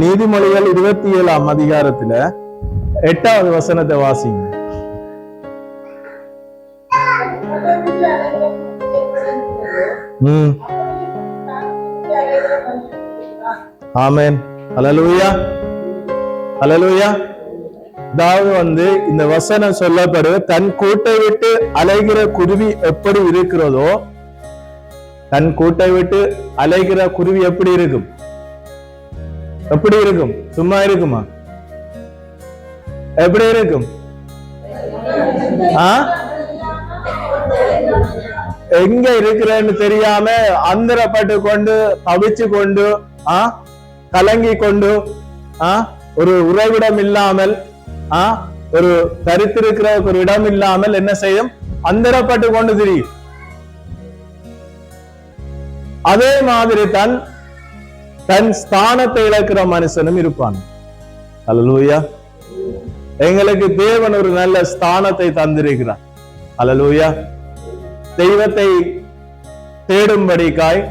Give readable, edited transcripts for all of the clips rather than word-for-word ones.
நீதிமொழிகள் 27ஆம் அதிகாரத்துல 8வது வசனத்தை வாசிங்க. ஆமென். ஹல்லேலூயா, ஹல்லேலூயா. அதாவது இந்த வசனம் சொல்லப்படுது, தன் கூட்டை விட்டு அலைகிற குருவி எப்படி இருக்கிறதோ, தன் கூட்டை விட்டு அலைகிற குருவி எப்படி இருக்கும்? எப்படி இருக்கும்? சும்மா இருக்குமா? எப்படி இருக்கும்? எங்க இருக்கிறேன்னு தெரியாம அந்தரப்பட்டு கொண்டு, தவிச்சு கொண்டு, கலங்கி கொண்டு, ஒரு உறைவிடம் இல்லாமல், ஒரு தரித்திருக்கிற ஒரு இடம் இல்லாமல் என்ன செய்யும்? அந்தரப்பட்டு கொண்டு திரியும். அதே மாதிரி தன் ஸ்தானத்தை இழக்கிற மனுஷனும் இருப்பான். அல்லேலூயா. எங்களுக்கு தேவன் ஒரு நல்ல ஸ்தானத்தை தந்திருக்கிறார். அல்லேலூயா. தெய்வத்தை தேடும்படிக்காய்,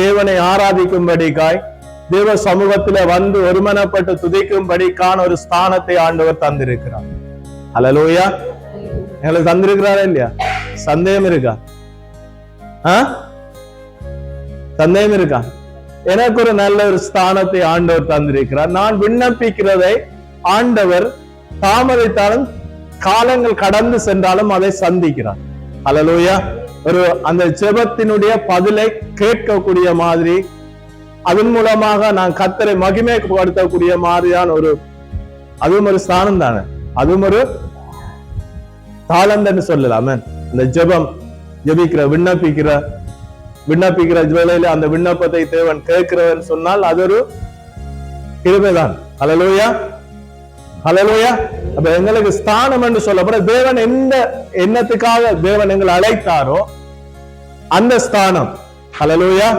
தேவனை ஆராதிக்கும்படிக்காய், தேவ சமூகத்தில வந்து ஒருமனப்பட்டு துதிக்கும்படிக்கான ஒரு ஸ்தானத்தை ஆண்டவர் தந்திருக்கிறார். அல்லேலூயா. எங்களுக்கு தந்திருக்கிறாரா இல்லையா? சந்தேகம் இருக்கா? சந்தேகம் இருக்கா? எனக்கு ஒரு நல்ல ஒரு ஸ்தானத்தை ஆண்டவர் தந்திருக்கிறார். நான் விண்ணப்பிக்கிறதை ஆண்டவர் தாமதித்தாலும், காலங்கள் கடந்து சென்றாலும் அதை சந்திக்கிறார். அல்லேலூயா. அந்த ஜெபத்தினுடைய பதிலை கேட்கக்கூடிய மாதிரி, அதன் மூலமாக நான் கர்த்தரை மகிமைப்படுத்தக்கூடிய மாதிரியான அதுவும் ஒரு ஸ்தானம் தானே, அதுவும் ஒரு தாளந்தன்னு சொல்லலாமே. இந்த ஜெபம், ஜெபிக்கிற, விண்ணப்பிக்கிற வேளையில அந்த விண்ணப்பத்தை தேவன் கேட்கிறவன் சொன்னால் அது ஒரு கிருபைதான். அல்லேலூயா, அல்லேலூயா. அப்ப எங்களுக்கு ஸ்தானம் என்று சொல்லப்பட, தேவன் எந்த எண்ணத்துக்காக தேவன் எங்களை அழைத்தாரோ அந்த ஸ்தானம். அல்லேலூயா.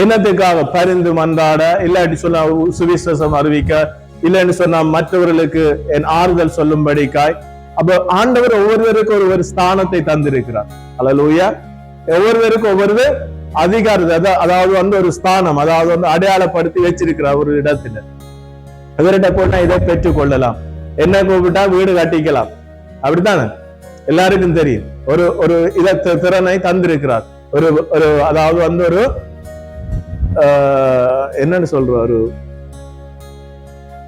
எண்ணத்துக்காக பரிந்து மன்றாட, இல்லாட்டி சொன்னா சுவிசேஷம் அறிவிக்க, இல்லைன்னு சொன்னா மற்றவர்களுக்கு என் ஆறுதல் சொல்லும்படிக்காய். அப்ப ஆண்டவர் ஒவ்வொருவருக்கும் ஒரு ஸ்தானத்தை தந்திருக்கிறார். அல்லேலூயா. ஒவ்வொருவருக்கும் ஒவ்வொரு அதிகாரத்தை, அதாவது ஒரு ஸ்தானம், அதாவது அடையாளப்படுத்தி வச்சிருக்கிறார் ஒரு இடத்துல. இவர்கிட்ட போனா இதை பெற்றுக் கொள்ளலாம், என்ன கூப்பிட்டா வீடு கட்டிக்கலாம், அப்படித்தானே எல்லாருக்கும் தெரியும். ஒரு இத திறனை தந்திருக்கிறார். அதாவது ஒரு என்னன்னு சொல்ற, ஒரு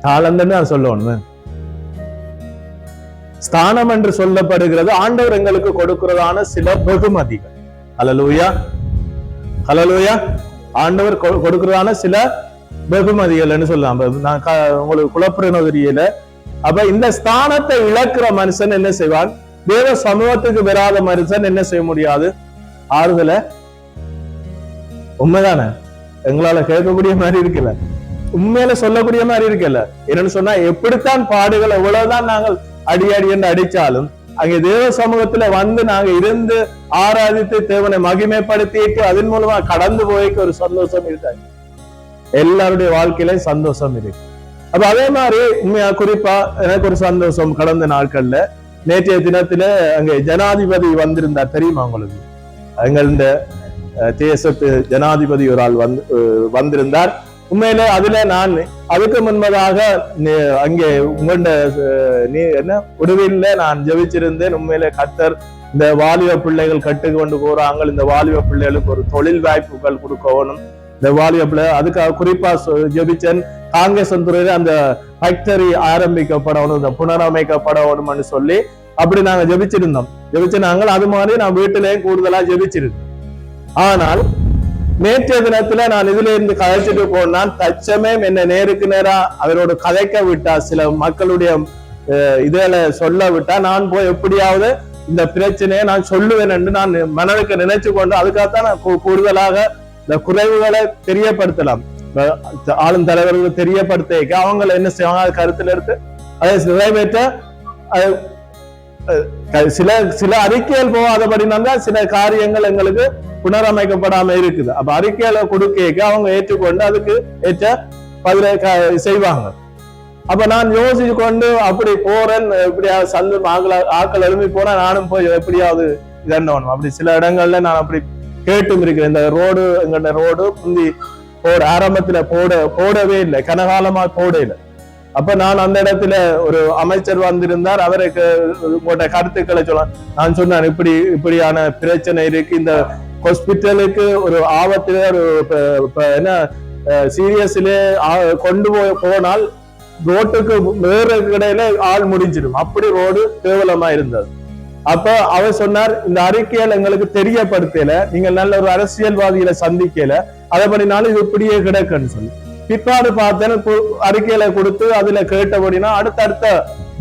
தாளந்தன்னு நான் சொல்லணும். ஸ்தானம் என்று சொல்லப்படுகிறது ஆண்டவர் எங்களுக்கு கொடுக்கிறதான சில வெகுமதிகள். அல்லேலூயா, அல்லேலூயா. ஆண்டவர் கொடுக்கிறதான சில வெகுமதிகள் சொல்லலாம். நான் உங்களுக்கு குழப்பறேன்னு தெரியல. அப்ப இந்த ஸ்தானத்தை இழக்கிற மனுஷன் என்ன செய்வான்? தேவ சமூகத்துக்கு வராத மனுஷன் என்ன செய்ய முடியாது? ஆறுதல. உண்மைதானே? எங்களால கேட்கக்கூடிய மாதிரி இருக்குல்ல, உண்மையில சொல்லக்கூடிய மாதிரி இருக்குல்ல. என்னன்னு சொன்னா, எப்படித்தான் பாடுகள் எவ்வளவுதான் நாங்கள் அடி என்று அடிச்சாலும், அங்கே தேவ சமூகத்துல வந்து நாங்க இருந்து ஆராதித்து தேவனை மகிமைப்படுத்திட்டு அதன் மூலமா கடந்து போய்க்கு ஒரு சந்தோஷம் இருக்காது. எல்லாருடைய வாழ்க்கையில சந்தோஷம் இருக்கு. அப்ப அதே மாதிரி உண்மையா குறிப்பா எனக்கு ஒரு சந்தோஷம் கடந்த நாட்கள்ல, நேற்றைய தினத்துல அங்கே ஜனாதிபதி வந்திருந்தார். தெரியுமா உங்களுக்கு? எங்கள் இந்த தேசத்து ஜனாதிபதி ஒரு ஆள் வந்திருந்தார். உண்மையில அதுல நான் அதுக்கு முன்பதாக அங்கே உங்களோட உடுவில்ல நான் ஜெபிச்சிருந்தேன். உண்மையில கர்த்தர் இந்த வாலிப பிள்ளைகள் கட்டு கொண்டு போறாங்க, இந்த வாலிப பிள்ளைகளுக்கு ஒரு தொழில் வாய்ப்புகள் கொடுக்கணும், இந்த வாலிப பிள்ளை அதுக்காக குறிப்பா ஜெபிச்சன். காங்கிரஸ் துறையில அந்த ஃபேக்டரி ஆரம்பிக்கப்படணும், இந்த புனரமைக்கப்படணும்னு சொல்லி அப்படி நாங்க ஜெபிச்சிருந்தோம். நாங்கள் அது மாதிரி நான் வீட்டிலேயும் கூடுதலா ஜெபிச்சிருக்கோம். ஆனால் நேற்றைய தினத்துல நான் இதுல இருந்து கதைச்சிட்டு போனான். தச்சமே என்ன நேருக்கு நேரா அவரோட கதைக்க விட்டா, சில மக்களுடைய இதுல சொல்ல விட்டா, நான் போய் எப்படியாவது இந்த பிரச்சனையை நான் சொல்லுவேன் என்று நான் மனதுக்கு நினைச்சு கொண்டு, அதுக்காகத்தான் நான் கூடுதலாக இந்த குறைவுகளை தெரியப்படுத்தலாம், ஆளும் தலைவர்களுக்கு தெரியப்படுத்த அவங்களை என்ன செய்வாங்க, கருத்துல எடுத்து அதை நிறைவேற்ற சில அறிக்கைகள் போகாதபடினால சில காரியங்கள் எங்களுக்கு புனரமைக்கப்படாம இருக்குது. அப்ப அறிக்கையில கொடுக்க அவங்க ஏற்றுக்கொண்டு அதுக்கு ஏற்ற பதிலை செய்வாங்க. அப்ப நான் யோசிச்சு கொண்டு அப்படி போறேன், எப்படியாவது ஆக்கள் எழுப்பி போனா நானும் போய் எப்படியாவது இதென்ன அப்படி சில இடங்கள்ல நான் அப்படி கேட்டும் இருக்கிறேன். இந்த ரோடு, எங்கள்ட ரோடு முந்தி ஆரம்பத்துல போடவே இல்லை, கனகாலமா போடல. அப்ப நான் அந்த இடத்துல ஒரு அமைச்சர் வந்திருந்தார், அவருக்கு உங்களோட கருத்துக்களை சொல்ல நான் சொன்னேன், இப்படியான பிரச்சனை இருக்கு, இந்த ஹாஸ்பிட்டலுக்கு ஒரு ஆபத்துல ஒரு என்ன சீரியஸ்ல கொண்டு போனால் ரோட்டுக்கு வேற இடையில ஆள் முடிஞ்சிடும், அப்படி ரோடு கேவலமா இருந்தது. அப்ப அவர் சொன்னார், இந்த அறிக்கையில எங்களுக்கு தெரியப்படுத்தல, நீங்க நல்ல ஒரு அரசியல்வாதிகளை சந்திக்கல, அதைப்படினாலும் இது இப்படியே கிடக்குன்னு சொல்லி பிற்பாடு பார்த்தேன் அறிக்கையில கொடுத்து அதுல கேட்டபடினா அடுத்தடுத்த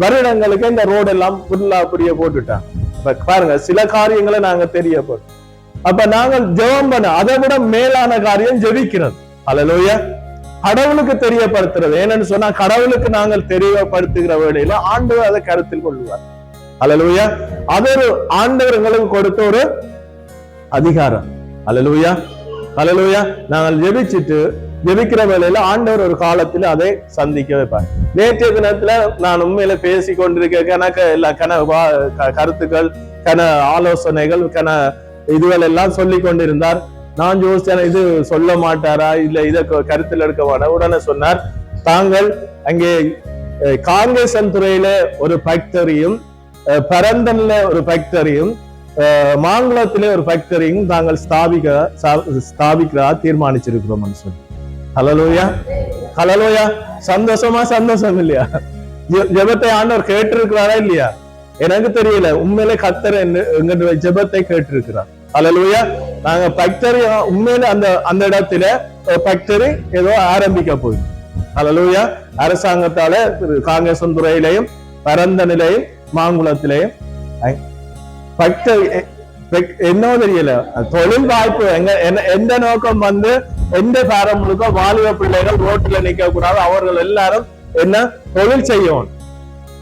வருடங்களுக்கு இந்த ரோடு எல்லாம் ஃபுல்லா அப்படியே போட்டுட்டாங்க. பாருங்க, சில காரியங்களை நாங்க தெரியப்படும். அப்ப நாங்கள் ஜெபம் பண்ண அதை விட மேலான காரியம் ஜெபிக்கிறது. அல்லேலூயா. கடவுளுக்கு தெரியப்படுத்துறது. ஏன்னு சொன்னா கடவுளுக்கு நாங்கள் தெரியப்படுத்துகிற வேளையில ஆண்டவர் அதை கருத்தில் கொள்வார். அல்லேலூயா. அது ஒரு ஆண்டவர் எங்களுக்கு கொடுத்த ஒரு அதிகாரம். அல்லேலூயா. அல்லேலூயா. நாங்கள் ஜெபிக்கிற வேளையில ஆண்டவர் ஒரு காலத்துல அதை சந்திக்க வைப்பார். நேற்றைய தினத்துல நான் உண்மையில பேசி கொண்டிருக்க கருத்துக்கள், ஆலோசனைகள், இதுகள் எல்லாம் சொல்லி கொண்டிருந்தார். நான் யோசிச்சேன், இது சொல்ல மாட்டாரா, இல்ல இதை கருத்தில் எடுக்க வேண்டாம். உடனே சொன்னார், தாங்கள் அங்கே காங்கேசன் துறையில ஒரு ஃபேக்டரியும், பரந்தன்ல ஒரு ஃபேக்டரியும், மாங்குளத்திலே ஒரு ஃபேக்டரியும் தாங்கள் ஸ்தாபிக்கிறதா தீர்மானிச்சிருக்கிறோம் சொல்லி. ஹல்லேலூயா. ஹல்லேலூயா. சந்தோஷமா? சந்தோஷம் இல்லையா? ஜெபத்தை ஆண்டவர் கேட்டிருக்கிறாரா இல்லையா? எனக்கு தெரியல, உண்மையிலே கர்த்தர் எங்க ஜெபத்தை கேட்டிருக்கிறார். ஹல்லேலூயா. நாங்க ஃபேக்டரி உண்மையில அந்த இடத்துல ஃபேக்டரி ஏதோ ஆரம்பிக்க போகுது. ஹல்லேலூயா. அரசாங்கத்தால காங்கேசன் துறையிலையும் பரந்தனிலையும் மாங்குளத்திலையும் ஃபேக்டரி என்னவோ தெரியல, தொழில் வாய்ப்பு. எந்த நோக்கம் வந்து எந்த காரம் முழுக்க வாலிப பிள்ளைகள் ரோட்டில் நிக்க கூடாது, அவர்கள் எல்லாரும் என்ன தொழில் செய்யணும்.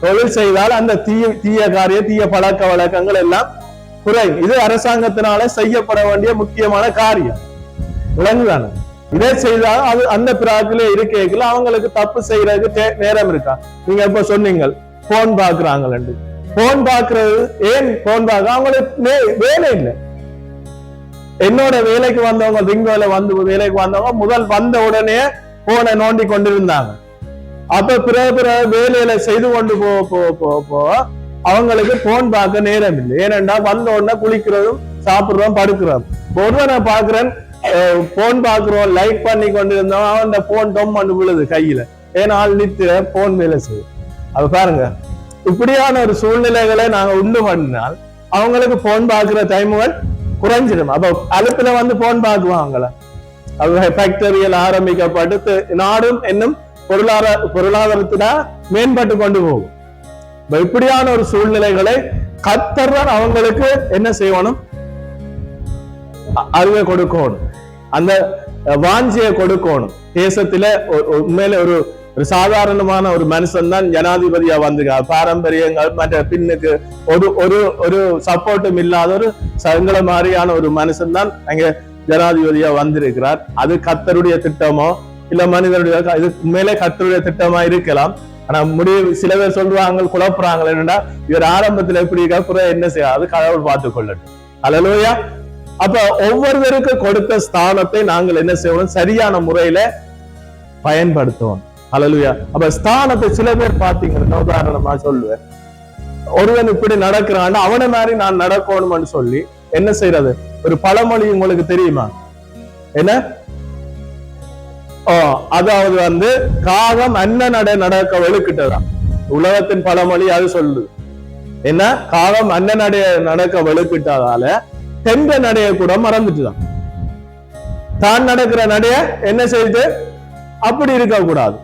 தொழில் செய்தால் அந்த தீய காரியம், தீய பழக்க வழக்கங்கள் எல்லாம் குறையும். இது அரசாங்கத்தினால செய்யப்பட வேண்டிய முக்கியமான காரியம். விளங்குதானே? இதை செய்தால் அது அந்த பிராக்கில இருக்கைகள் அவங்களுக்கு தப்பு செய்யறதுக்கு நேரம் இருக்கா? நீங்க இப்ப சொன்னீங்க போன் பாக்குறாங்க. போன் பாக்குறது ஏன் போன் பார்க்க? அவங்களுக்கு வேலை இல்லை. என்னோட வேலைக்கு வந்தவங்க, ரிங்கோல வேலைக்கு வந்தவங்க முதல் வந்த உடனே போனை நோண்டி கொண்டிருந்தாங்க. அப்ப பிற வேலையில செய்து கொண்டு போ அவங்களுக்கு போன் பார்க்க நேரம் இல்லை. ஏனென்றா வந்த உடனே குளிக்கிறதும் சாப்பிடுறோம் படுக்கிறோம். ஒருவனை பாக்குறேன், போன் பாக்குறோம், லைக் பண்ணி கொண்டிருந்தோம், அவன் போன் டொம் பண்ணி விழுது கையில. ஏன்னா ஆள் நித்திர போன் வேலை செய்யும். அது பாருங்க, இப்படியான ஒரு சூழ்நிலைகளை நாங்க உண்டு பண்ணினால் அவங்களுக்கு போன் பார்க்கிற டைமுகள் குறைஞ்சிடும். அப்ப அலுப்புல வந்து போன் பார்க்குவாங்கள. அவங்க ஃபேக்டரியில் ஆரம்பிக்கப்பட்டு நாடும் இன்னும் பொருளாதாரத்தில மேம்பட்டு கொண்டு போகும். இப்படியான ஒரு சூழ்நிலைகளை கர்த்தர் அவங்களுக்கு என்ன செய்யணும்? அறிவை கொடுக்கணும், அந்த வாஞ்சியை கொடுக்கணும். தேசத்துல உண்மையில ஒரு சாதாரணமான ஒரு மனுஷன் தான் ஜனாதிபதியா வந்திருக்கார். பாரம்பரியங்கள் மற்ற பின்னுக்கு ஒரு சப்போர்ட்டும் இல்லாத ஒரு சங்கல மாதிரியான ஒரு மனுஷன் தான் அங்க ஜனாதிபதியா வந்திருக்கிறார். அது கர்த்தருடைய திட்டமோ இல்ல மனிதனுடைய, இது உண்மையிலே கர்த்தருடைய திட்டமா இருக்கலாம். ஆனா சில பேர் சொல்றாங்க, குழப்புறாங்க. என்னன்னா இவர் ஆரம்பத்துல எப்படி இருக்கா, என்ன செய்யாது, கடவுள் பார்த்துக் கொள்ளட்டும். அல்லேலூயா. அப்ப ஒவ்வொருவருக்கு கொடுத்த ஸ்தானத்தை நாங்கள் என்ன செய்வோம்? சரியான முறையில பயன்படுத்துவோம். அல்லேலூயா. அப்ப ஸ்தானத்தை சில பேர் பாத்தீங்கன்னா, உதாரணமா சொல்லுவேன், ஒருவன் இப்படி நடக்கிறான், அவனை மாதிரி நான் நடக்கணும்னு சொல்லி என்ன செய்யறது? ஒரு பழமொழி உங்களுக்கு தெரியுமா? என்ன? அதாவது வந்து காகம் அன்ன நடக்க வெளுக்கிட்டதான் உலகத்தின் பழமொழி. அது சொல்லுது என்ன? காகம் அன்ன நடக்க வெளுக்கிட்டதால தென்ற நடைய கூட மறந்துட்டுதான். தான் நடக்கிற நடைய என்ன செய்து அப்படி இருக்க கூடாது.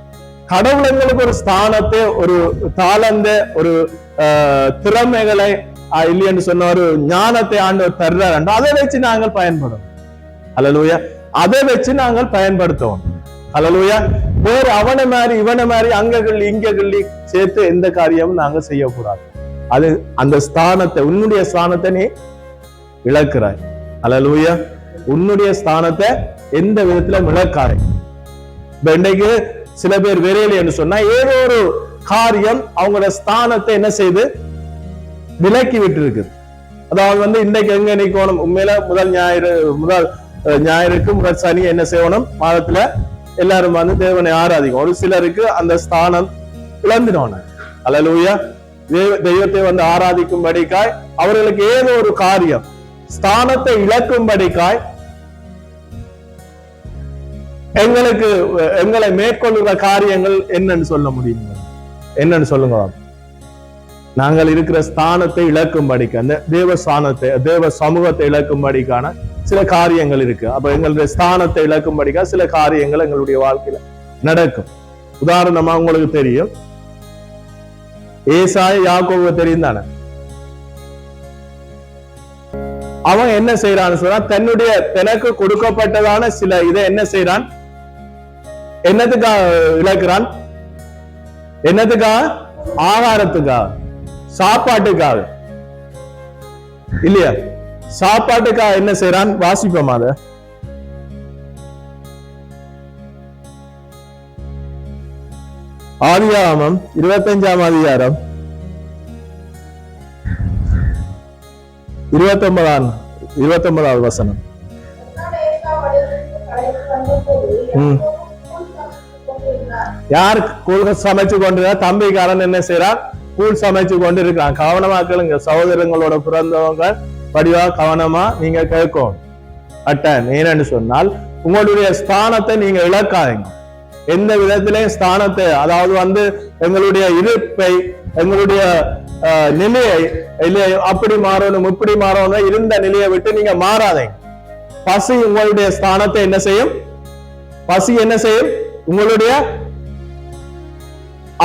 கடவுள் எங்களுக்கு ஒரு ஸ்தானத்தை, ஒரு தாளந்த, ஒரு திறமைகளை இல்லைன்னு சொன்ன ஒரு ஞானத்தை ஆண்டவர் தர்றார். அதை வச்சு நாங்கள் பயன்படும். அல்லேலூயா. அதை வச்சு நாங்கள் பயன்படுத்துவோம். அல்லேலூயா. வேறு அவனை மாதிரி இவனை மாதிரி அங்க கிள்ளி இங்க கிள்ளி சேர்த்து எந்த காரியமும் நாங்க செய்யக்கூடாது. அது அந்த ஸ்தானத்தை, உன்னுடைய ஸ்தானத்தை நீ இழக்கிறாய். அல்லேலூயா. உன்னுடைய ஸ்தானத்தை எந்த விதத்துல இழக்காரை. இன்றைக்கு சில பேர் விரையில் என்று சொன்னா ஏதோ ஒரு காரியம் அவங்களோட ஸ்தானத்தை என்ன செய்து விலக்கி விட்டு இருக்கு. அதாவது வந்து இன்றைக்கு எங்க நிக்கணும்? உண்மையில முதல் ஞாயிறுக்கு முதல் சனி என்ன செய்யணும், மாதத்துல எல்லாரும் வந்து தேவனை ஆராதிக்கும். ஒரு சிலருக்கு அந்த ஸ்தானம் இழந்துடும். அல்லேலூயா. தெய்வத்தை வந்து ஆராதிக்கும்படிக்காய் அவர்களுக்கு ஏதோ ஒரு காரியம் ஸ்தானத்தை இழக்கும்படிக்காய் எங்களை மேற்கொள்ளுகிற காரியங்கள் என்னன்னு சொல்ல முடியும்? என்னன்னு சொல்லுங்க. நாங்கள் இருக்கிற ஸ்தானத்தை இழக்கும்படிக்கு, அந்த தேவ ஸ்தானத்தை, தேவ சமூகத்தை இழக்கும்படிக்கான சில காரியங்கள் இருக்கு. அப்ப எங்களுடைய ஸ்தானத்தை இழக்கும்படிக்கா சில காரியங்கள் எங்களுடைய வாழ்க்கையில நடக்கும். உதாரணமா உங்களுக்கு தெரியும், ஏசாய் யாக்கோபு தெரியும் தானே. அவன் என்ன செய்யறான்னு சொன்னா, தனக்கு கொடுக்கப்பட்டதான சில இதை என்ன செய்யறான், என்னத்துக்காக இழக்கிறான்? என்னத்துக்காக? ஆகாரத்துக்காக, சாப்பாட்டுக்காக இல்லையா? சாப்பாட்டுக்காக என்ன செய்யறான்? வாசிப்போம் அத. ஆதியாகமம் 25ஆம் அதிகாரம் 29வது வசனம். யார் கூழ் சமைச்சு கொண்டு? தம்பிக்காரன் என்ன செய்யறான்? கூழ் சமைச்சு கொண்டு இருக்கான். கவனமா கேளுங்க சகோதரங்களோட பிறந்தவங்க, படிவா கவனமா நீங்க கேட்கும். ஏன்னு சொன்னால், உங்களுடைய ஸ்தானத்தை நீங்க இழக்காதீங்க. எந்த விதத்திலையும் ஸ்தானத்தை, அதாவது வந்து எங்களுடைய இருப்பை, எங்களுடைய நிலையை, இல்லையா அப்படி மாறணும் இப்படி மாறணும் இருந்த நிலையை விட்டு நீங்க மாறாதீங்க. பசி உங்களுடைய ஸ்தானத்தை என்ன செய்யும்? பசி என்ன செய்யும்? உங்களுடைய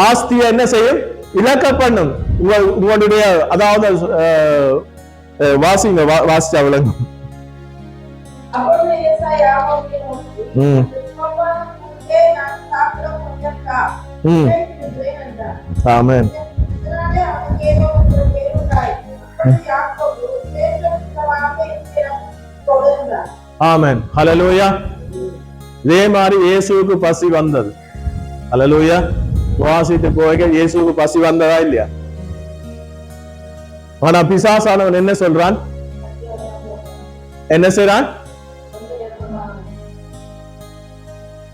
ஆஸ்தியை என்ன செய்யும்? இழக்க பண்ணும். உங்களுடைய, அதாவது வாசிங்க, வாசிச்சா விளங்கும். ஆமென். ஆமென். ஹல்லேலூயா. இதே மாதிரி இயேசுவுக்கு பசி வந்தது. ஹல்லேலூயா. வாசித்து போக இயேசுவுக்கு பசி வந்ததா இல்லையா? ஆனா பிசாசானவன் என்ன சொல்றான்? என்ன செய்றான்?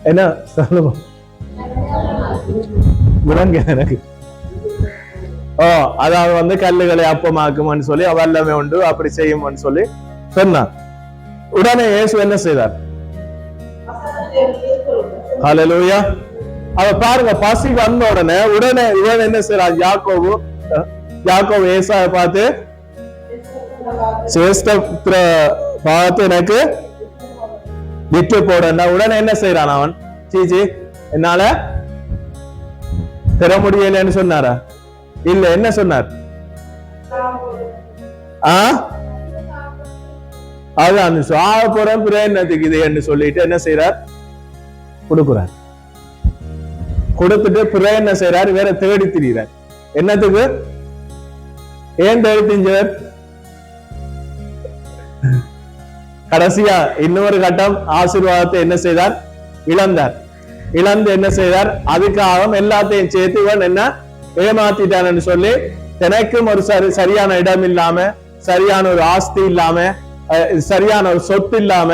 என்ன சொல்லுங்க எனக்கு. அதாவது வந்து கல்லுகளை அப்பமாக்கும்னு சொல்லி வல்லமை உண்டு, அப்படி செய்யும்னு சொல்லி சொன்னான். உடனே இயேசு என்ன செய்தார்? ஹல்லேலூயா. அத பாருங்க, பசி வந்த உடனே இவன் என்ன செய்யறான்? யாக்கோபு ஏசாயை பார்த்து, சிரேஷ்ட பார்த்து எனக்கு விட்டு போடா. உடனே என்ன செய்யறான் அவன்? சீச்சி, என்னால பெற முடியலன்னு சொன்னாரா? இல்ல, என்ன சொன்னார்? அதான் சாக போறேன் பிரேன்னதுக்கு இது என்று சொல்லிட்டு என்ன செய்யறார்? கொடுக்குறார். கொடுத்துட்டு பிற என்ன செய்யறாரு? வேற தேடி திரிகிறார். என்னத்துக்கு? ஏன் தேடி திரிஞ்சார்? கடைசியா இன்னொரு கட்டம் ஆசீர்வாதத்தை என்ன செய்தார்? இழந்து என்ன செய்தார்? அதுக்காக எல்லாத்தையும் சேர்த்து இவன் என்ன ஏமாத்திட்டான்னு சொல்லி, தனக்கும் ஒரு சரியான இடம் இல்லாம, சரியான ஒரு ஆஸ்தி இல்லாம, சரியான ஒரு சொத்து இல்லாம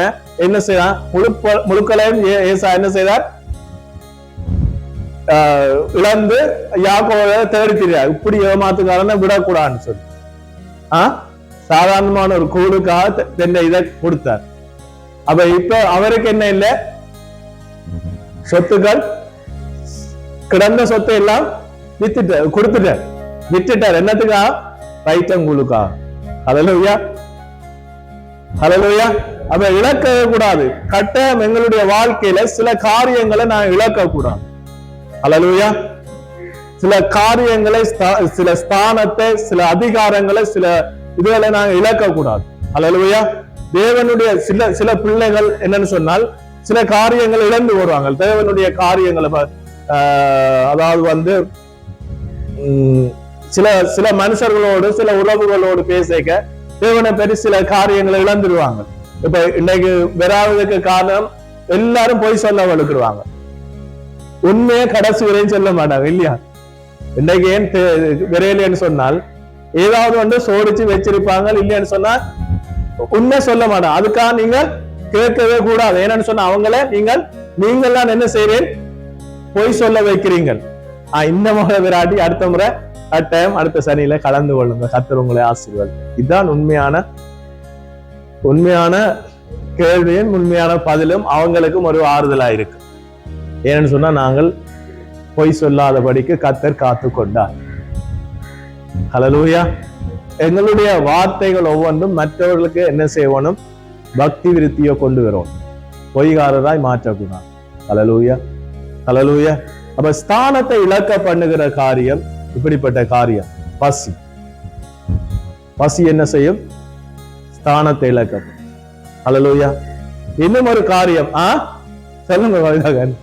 என்ன செய்யறான்? முழுக்களையும் ஏசா என்ன செய்தார்? இழந்து யாக்கோபை தேடி திரியார். இப்படி ஏமாத்துக்காரன விடக்கூடாதுன்னு சொல்லி சாதாரணமான ஒரு கூடுக்காக தென்னை இதை கொடுத்தார். அப்ப இப்ப அவருக்கு என்ன இல்லை? சொத்துக்கள், கிடந்த சொத்தை எல்லாம் விட்டுட்டார். என்னத்துக்கா? ரைட்டங்குழுக்கா. ஹல்லேலூயா. ஹல்லேலூயா. அப்ப இழக்க கூடாது. கட்டாயம் எங்களுடைய வாழ்க்கையில சில காரியங்களை நான் இழக்க கூடாது. ஹல்லேலூயா. சில காரியங்களை, சில ஸ்தானத்தை, சில அதிகாரங்களை, சில இதுகளை நாங்க இழக்க கூடாது. ஹல்லேலூயா. தேவனுடைய சில பிள்ளைகள் என்னன்னு சொன்னால், சில காரியங்களை இழந்து வருவாங்க. தேவனுடைய காரியங்களை, அதாவது வந்து சில மனுஷர்களோடு, சில உறவுகளோடு பேசிக்க தேவனை பெரிய சில காரியங்களை இழந்துருவாங்க. இப்ப இன்னைக்கு வராததுக்கு காரணம், எல்லாரும் போய் சொல்ல வலுக்குருவாங்க. உண்மையே கடைசி வரையும் சொல்ல மாட்டாங்க இல்லையா? இன்னைக்கு ஏன் விரையிலேன்னு சொன்னால், ஏதாவது வந்து சோடிச்சு வச்சிருப்பாங்க. இல்லையான்னு சொன்னா உண்மை சொல்ல மாட்டாங்க. அதுக்காக நீங்க கேட்கவே கூடாது. ஏன்னு சொன்னா அவங்கள நீங்கள் தான் என்ன செய்றேன், பொய் சொல்ல வைக்கிறீங்கள். இந்த முறை விராட்டி அடுத்த முறை டைம் அடுத்த சனியில கலந்து கொள்ளுங்க. கர்த்தர் உங்களை ஆசீர்வாதம். இதுதான் உண்மையான கேள்வியும் உண்மையான பதிலும் அவங்களுக்கும் ஒரு ஆறுதலா இருக்கு. ஏன்னு சொன்னா நாங்கள் பொய் சொல்லாதபடிக்கு கர்த்தர் காத்து கொண்டார். ஹல்லேலூயா. எங்களுடைய வார்த்தைகள் ஒவ்வொன்றும் மற்றவர்களுக்கு என்ன செய்யணும், பக்தி விருத்தியை கொண்டு வரும், பொய்காரராய் மாற்றக்கூடாது. ஹல்லேலூயா, ஹல்லேலூயா. அப்ப ஸ்தானத்தை இழக்க பண்ணுகிற காரியம் இப்படிப்பட்ட காரியம். பசி என்ன செய்யும், ஸ்தானத்தை இழக்க. ஹல்லேலூயா. இன்னும் ஒரு காரியம் சொல்லுங்க கவிதாகன்.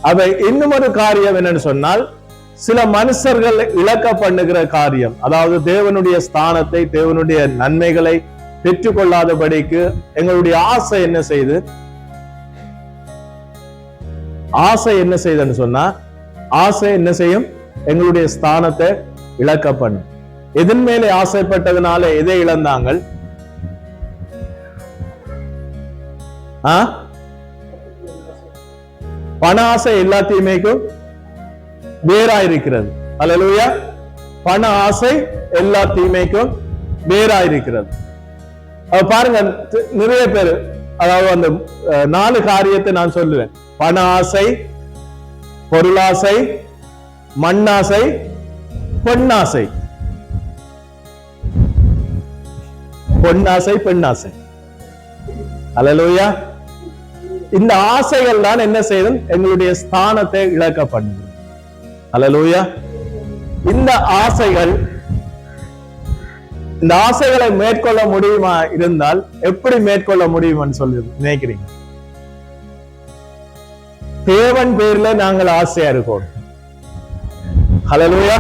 அப்ப இன்னும் ஒரு காரியம் என்னன்னு சொன்னால், சில மனுஷர்கள் இழக்க பண்ணுகிற காரியம், அதாவது தேவனுடைய ஸ்தானத்தை, தேவனுடைய நன்மைகளை பெற்றுக்கொள்ளாதபடிக்கு எங்களுடைய ஆசை என்ன செய்யுதுன்னு சொன்னா, ஆசை என்ன செய்யும், எங்களுடைய ஸ்தானத்தை இழக்க பண்ணும். எதன் மேலே ஆசைப்பட்டதுனால எதை இழந்தாங்க? பண ஆசை எல்லா தீமைக்கும் வேறாயிருக்கிறது. அல்லேலூயா. பண ஆசை எல்லா தீமைக்கும் வேறாயிருக்கிறது. பாருங்க, நிறைய பேர், அதாவது அந்த 4 காரியத்தை நான் சொல்லுவேன். பண ஆசை, பொருளாசை, மண்ணாசை, பெண்ணாசை. பொன்னாசை, பெண்ணாசை. அல்லேலூயா. இந்த ஆசைகள் தான் என்ன செய்யும், எங்களுடைய ஸ்தானத்தை இழக்க பண்ணுது. அல்லேலூயா. இந்த ஆசைகளை மேற்கொள்ள முடியுமா இருந்தால் எப்படி மேற்கொள்ள முடியும்னு சொல்லி நினைக்கிறீங்க? தேவன் பேர்ல நாங்கள் ஆசையா இருக்கோம். ஹல்லேலூயா.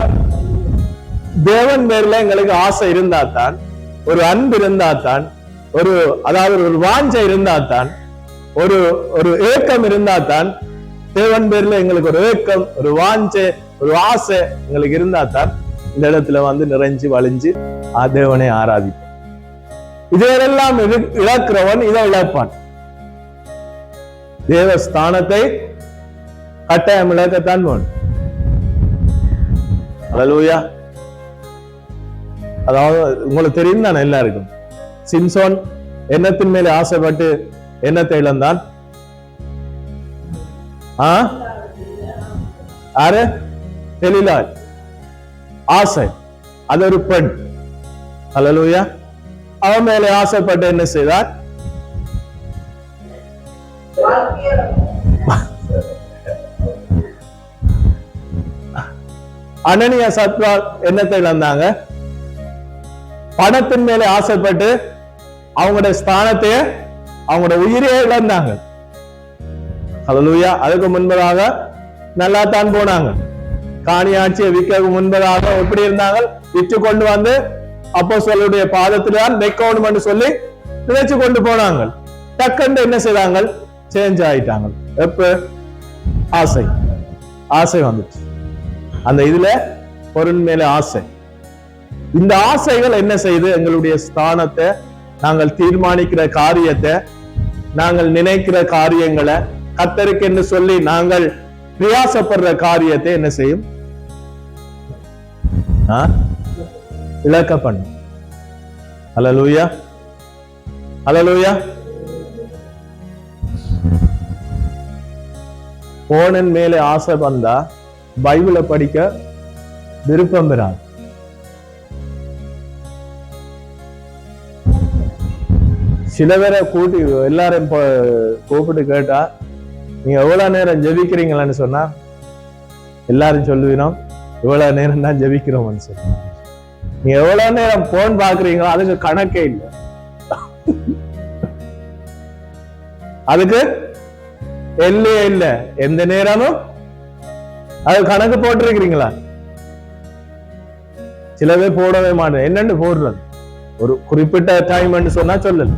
தேவன் பேர்ல எங்களுக்கு ஆசை இருந்தாத்தான், ஒரு அன்பு இருந்தாத்தான், அதாவது ஒரு வாஞ்சை இருந்தாத்தான், ஒரு ஏக்கம் இருந்தாத்தான், தேவன் பேர்ல எங்களுக்கு ஒரு ஏக்கம், ஒரு வாஞ்சை, ஒரு ஆசை எங்களுக்கு இருந்தாத்தான் இந்த இடத்துல வந்து நிறைஞ்சு வழிஞ்சு தேவனை ஆராதிப்போம். இதையெல்லாம் இழக்கிறவன் இதை இழப்பான். தேவஸ்தானத்தை கட்டாயம் இழக்கத்தான் வேணும். அல்லேலூயா. அதாவது உங்களுக்கு தெரியும் தானே எல்லாருக்கும், சிம்சோன் எண்ணத்தின் மேலே ஆசைப்பட்டு எண்ணத்தை இழந்தான். ஆறு தெளிலால் ஆசை, அது ஒரு பெண். அல்லேலூயா. அவன் மேலே ஆசைப்பட்டு என்ன செய்தார்? அனனியா சத்ரா எண்ணத்தை இழந்தாங்க. பணத்தின் மேலே ஆசைப்பட்டு அவங்களுடைய ஸ்தானத்தையே, அவங்களோட உயிரையே இழந்தாங்க. ஹல்லேலூயா. அதுக்கு முன்பதாக நல்லா தான் போனாங்க. காணியாட்சியை விற்க முன்பதாக எப்படி இருந்தாங்க? விற்று கொண்டு வந்து அப்போஸ்தலருடைய பாதத்தில்தான் வைக்கணும் என்று சொல்லி நினைச்சு கொண்டு போனாங்க. டக்குன்னு என்ன செய்தாங்க? சேஞ்ச் ஆயிட்டாங்க. எப்ப? ஆசை வந்துச்சு. அந்த இதுல பொருள் மேல ஆசை. இந்த ஆசைகள் என்ன செய்து எங்களுடைய ஸ்தானத்தை, நாங்கள் தீர்மானிக்கிற காரியத்தை, நாங்கள் நினைக்கிற காரியங்களை, கர்த்தருக்கு என்று சொல்லி நாங்கள் பிரயாசப்படுற காரியத்தை என்ன செய்யும்? இழக்க பண்ணும். அல்லேலூயா, அல்லேலூயா. போனின் மேலே ஆசை வந்தா பைபிளை படிக்க விருப்பம் பெறாது. சில பேரை கூட்டி எல்லாரும் கூப்பிட்டு கேட்டா, நீங்க எவ்வளவு நேரம் ஜெபிக்கிறீங்களான்னு சொன்னா எல்லாரும் சொல்லுவீனோம், இவ்வளவு நேரம் தான் ஜெபிக்கிறோம்னு சொல்லி. நீங்க எவ்வளவு நேரம் போன் பாக்குறீங்களோ அதுக்கு கணக்கே இல்லை. அதுக்கு எல்லையே இல்லை. எந்த நேரமும் அது கணக்கு போட்டிருக்கிறீங்களா? சில பேர் போடவே மாட்டேன். என்னன்னு போடுறது? ஒரு குறிப்பிட்ட டைம் சொன்னா சொல்லல.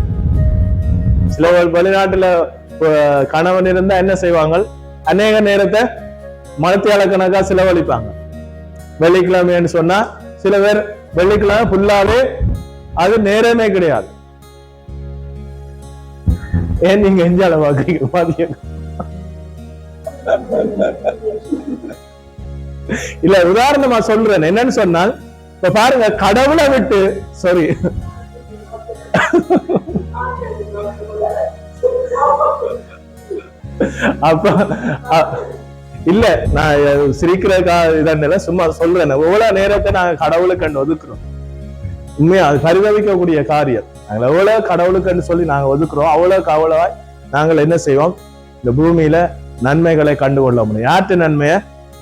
சில வெளிநாட்டுல கணவன் இருந்தா என்ன செய்வாங்க? அநேக நேரத்தை மனத்தியால கணக்கா செலவழிப்பாங்க. வெள்ளிக்கிழமைன்னு சொன்னா சில பேர் வெள்ளிக்கிழமை ஃபுல்லாவே அது நேரமே கிடையாது. ஏன் நீங்க எஞ்சால பாக்குறீங்க பாத்தீங்க இல்ல உதாரணமா சொல்றேன். என்னன்னு சொன்னால் இப்ப பாருங்க, கடவுளை விட்டு சாரி அப்ப இல்ல நான் சிரிக்கிறதுக்கா இதான சும்மா சொல்றேன். எவ்வளவு நேரத்தை நாங்க கடவுளுக்கு ஒதுக்குறோம். உண்மையா அது பரிதவிக்கக்கூடிய காரியம். நாங்கள் எவ்வளவு கடவுளுக்கு சொல்லி நாங்க ஒதுக்குறோம், அவ்வளவுக்கு அவ்வளவா நாங்கள் என்ன செய்வோம், இந்த பூமியில நன்மைகளை கண்டுகொள்ள முடியும். யாற்று நன்மைய?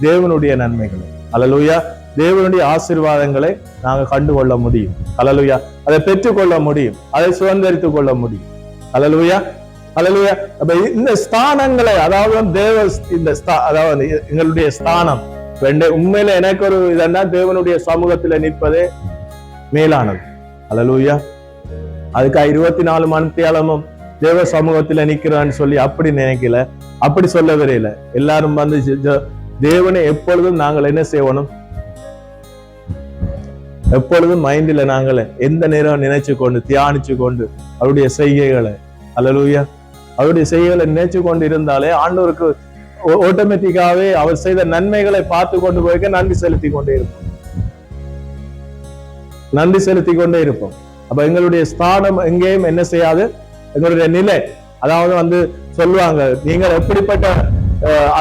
தேவனுடைய நன்மைகளை. அல்லேலூயா. தேவனுடைய ஆசீர்வாதங்களை நாங்க கண்டுகொள்ள முடியும். அல்லேலூயா. அதை பெற்றுக்கொள்ள முடியும், அதை சுதந்திரித்துக் கொள்ள முடியும். அல்லேலூயா. அல்லேலூயா. அப்ப இந்த ஸ்தானங்களை, அதாவது அதாவது எங்களுடைய ஸ்தானம் உண்மையில எனக்கு ஒரு இதென்னா தேவனுடைய சமூகத்துல நிற்பதே மேலானது. அல்லேலூயா. அதுக்காக 24 மணித்தியாலமும் தேவ சமூகத்துல நிக்கிறான்னு சொல்லி அப்படி நினைக்கல, அப்படி சொல்ல வரையில. எல்லாரும் வந்து தேவனை எப்பொழுதும் நாங்கள் என்ன செய்யணும், எப்பொழுதும் மைண்டில நாங்கள் எந்த நேரம் நினைச்சு கொண்டு தியானிச்சு கொண்டு அவருடைய செய்கைகளை, அல்லேலூயா, அவருடைய செய்கைகளை நினைச்சு கொண்டு இருந்தாலே ஆண்டவருக்கு ஆட்டோமேட்டிக்காவே அவர் செய்த நன்மைகளை பார்த்து கொண்டு போய்க்க நன்றி செலுத்தி கொண்டே இருப்போம், நன்றி செலுத்தி கொண்டே இருப்போம். அப்ப எங்களுடைய ஸ்தானம் எங்கேயும் என்ன செய்யாது, எங்களுடைய நிலை, அதாவது வந்து சொல்லுவாங்க, நீங்கள் எப்படிப்பட்ட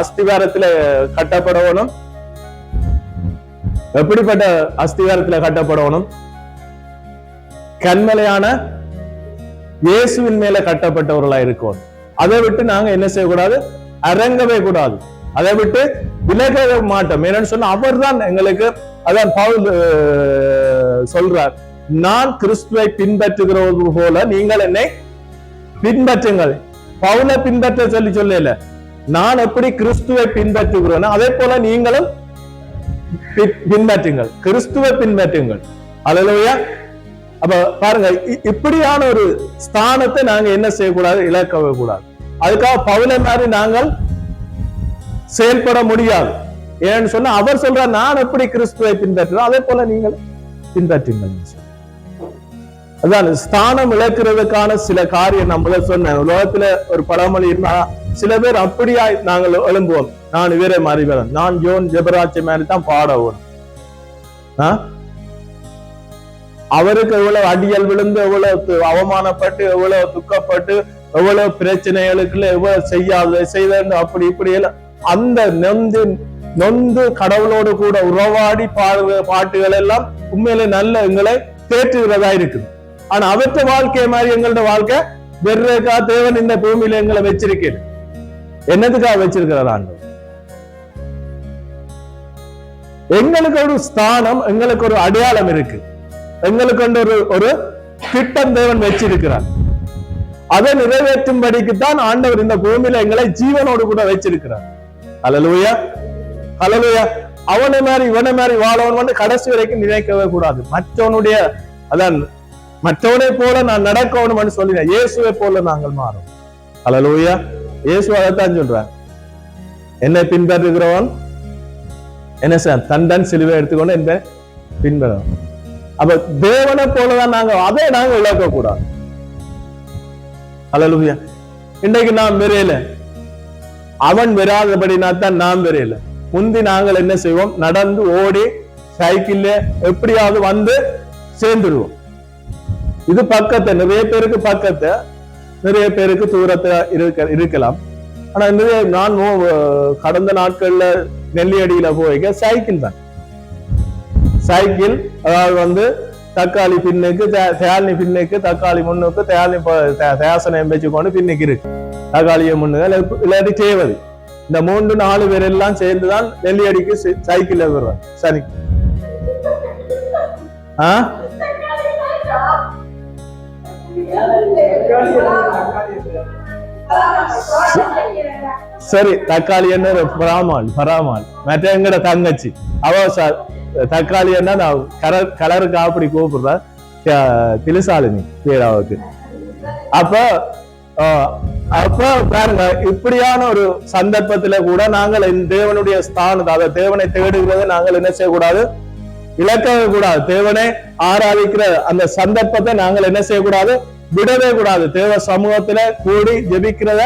அஸ்திவாரத்துல கட்டப்படணும், எப்படிப்பட்ட அஸ்திவாரத்துல கட்டப்படணும், கண்மலையான இயேசுவின் மேல கட்டப்பட்டவர்களா இருக்கும். அதை விட்டு நாங்க என்ன செய்யக்கூடாது, அரங்கவே கூடாது, அதை விட்டு விலக மாட்டோம். என்னன்னு சொன்னா அவர் தான் எங்களுக்கு, அதான் பவுல் சொல்றார், நான் கிறிஸ்துவை பின்பற்றுகிறது போல நீங்கள் என்னை பின்பற்றுங்கள். பவுலை பின்பற்ற சொல்லல, நான் எப்படி கிறிஸ்துவை பின்பற்றுகிறேன் அதே போல நீங்களும் பின்பற்றுங்கள், கிறிஸ்துவை பின்பற்றுங்கள். அல்லேலூயா. அப்ப பாருங்க, இப்படியான ஒரு ஸ்தானத்தை நாங்க என்ன செய்யக்கூடாது, இழக்கவே கூடாது. அதுக்காக பவுலை மாதிரி நாங்கள் செயல்பட முடியாது. ஏன்னு சொன்னா அவர் சொல்ற, நான் எப்படி கிறிஸ்துவை பின்பற்றுறோம் அதே போல நீங்கள் பின்பற்றுங்கள். அதான் ஸ்தானம் இழக்கிறதுக்கான சில காரியம் நம்மள சொன்ன உலகத்துல ஒரு பழமொழி இருந்தா, சில பேர் அப்படியா நாங்கள் எழும்புவோம், நான் இவரை மாறி வரேன், நான் ஜோன் ஜெபராட்சி மாதிரி தான் பாடவும். அவருக்கு எவ்வளவு அடியல் விழுந்து, எவ்வளவு அவமானப்பட்டு, எவ்வளவு துக்கப்பட்டு, எவ்வளவு பிரச்சனைகளுக்குள்ள எவ்வளவு செய்த அப்படி இப்படி அந்த நொந்து கடவுளோடு கூட உறவாடி பாட்டுகள் எல்லாம் உண்மையிலே நல்ல எங்களை தேற்றுகிறதா இருக்குது. ஆனா அவற்ற வாழ்க்கை மாதிரி எங்களோட வாழ்க்கை வெறுக்கா தேவன் இந்த பூமியில எங்களை வச்சிருக்கிறது. என்னதுக்காக வச்சிருக்கிறார் ஆண்டவர்? எங்களுக்கு ஒரு ஸ்தானம், எங்களுக்கு ஒரு அடையாளம் இருக்கு, எங்களுக்கு ஒரு திட்டம் தேவன் வச்சிருக்கிறார். அதை நிறைவேற்றும்படிக்குத்தான் ஆண்டவர் இந்த பூமியில எங்களை ஜீவனோடு கூட வச்சிருக்கிறார். அல்லேலூயா. அல்லேலூயா. அவனை மாதிரி இவனை மாதிரி வாழவன் கடைசி வரைக்கும் நினைக்கவே கூடாது. மற்றவனுடைய அதான் மற்றவனை போல நான் நடக்கணும்னு சொல்லினேன், இயேசுவை போல நாங்கள் மாறும். அல்லேலூயா. இயேசு அதைத்தான் சொல்றார், என்னை பின்பற்றுகிறவன் என்ன சார் தன் சிலுவை எடுத்துக்கொண்டு என்ன பின்பற்றுவோம். அப்ப தேவனை போலதான் நாங்க, அதை நாங்க இழக்க கூடாது. அல்லேலூயா. இன்றைக்கு நாம் வெறையில, அவன் வராதபடினா தான் நாம் வெறையில. முந்தி நாங்கள் என்ன செய்வோம், நடந்து ஓடி சைக்கிள்ல எப்படியாவது வந்து சேர்ந்துருவோம். இது பக்கத்தை, நிறைய பேருக்கு பக்கத்தை, நிறைய பேருக்கு தூரத்தை இருக்கலாம். ஆனா நிறைய நான் கடந்த நாட்கள்ல நெல்லியடியில போய்க்க சைக்கிள் தான், சைக்கிள். அதாவது வந்து தக்காளி பின்னுக்கு தேயாளி பின்னுக்கு, தக்காளி முன்னுக்கு, தேயாசனம் வச்சுக்கொண்டு பின்னுக்கு இருக்கு, தக்காளியை முன்னுக்கு இல்லாட்டி செய்வது. இந்த 3-4 பேர் எல்லாம் சேர்ந்துதான் நெல்லியடிக்கு சைக்கிள் வருவாங்க. சரி, சரி, தக்காளி என்ன பராமாள் மற்ற எங்கட தங்கச்சி அவ தக்காளி என்ன கலருக்கு அப்படி கூப்பிடுற திலுசாலினி பேராவுக்கு. அப்ப அப்ப பாருங்க, இப்படியான ஒரு சந்தர்ப்பத்துல கூட நாங்கள் தேவனுடைய ஸ்தானத்தை, அதை தேவனை தேடுகிறத நாங்கள் என்ன செய்யக்கூடாது, இழக்கவே கூடாது. தேவனை ஆராதிக்கிற அந்த சந்தர்ப்பத்தை நாங்கள் என்ன செய்யக்கூடாது, விடவே கூடாது. தேவ சமூகத்துல கூடி ஜெபிக்கிறத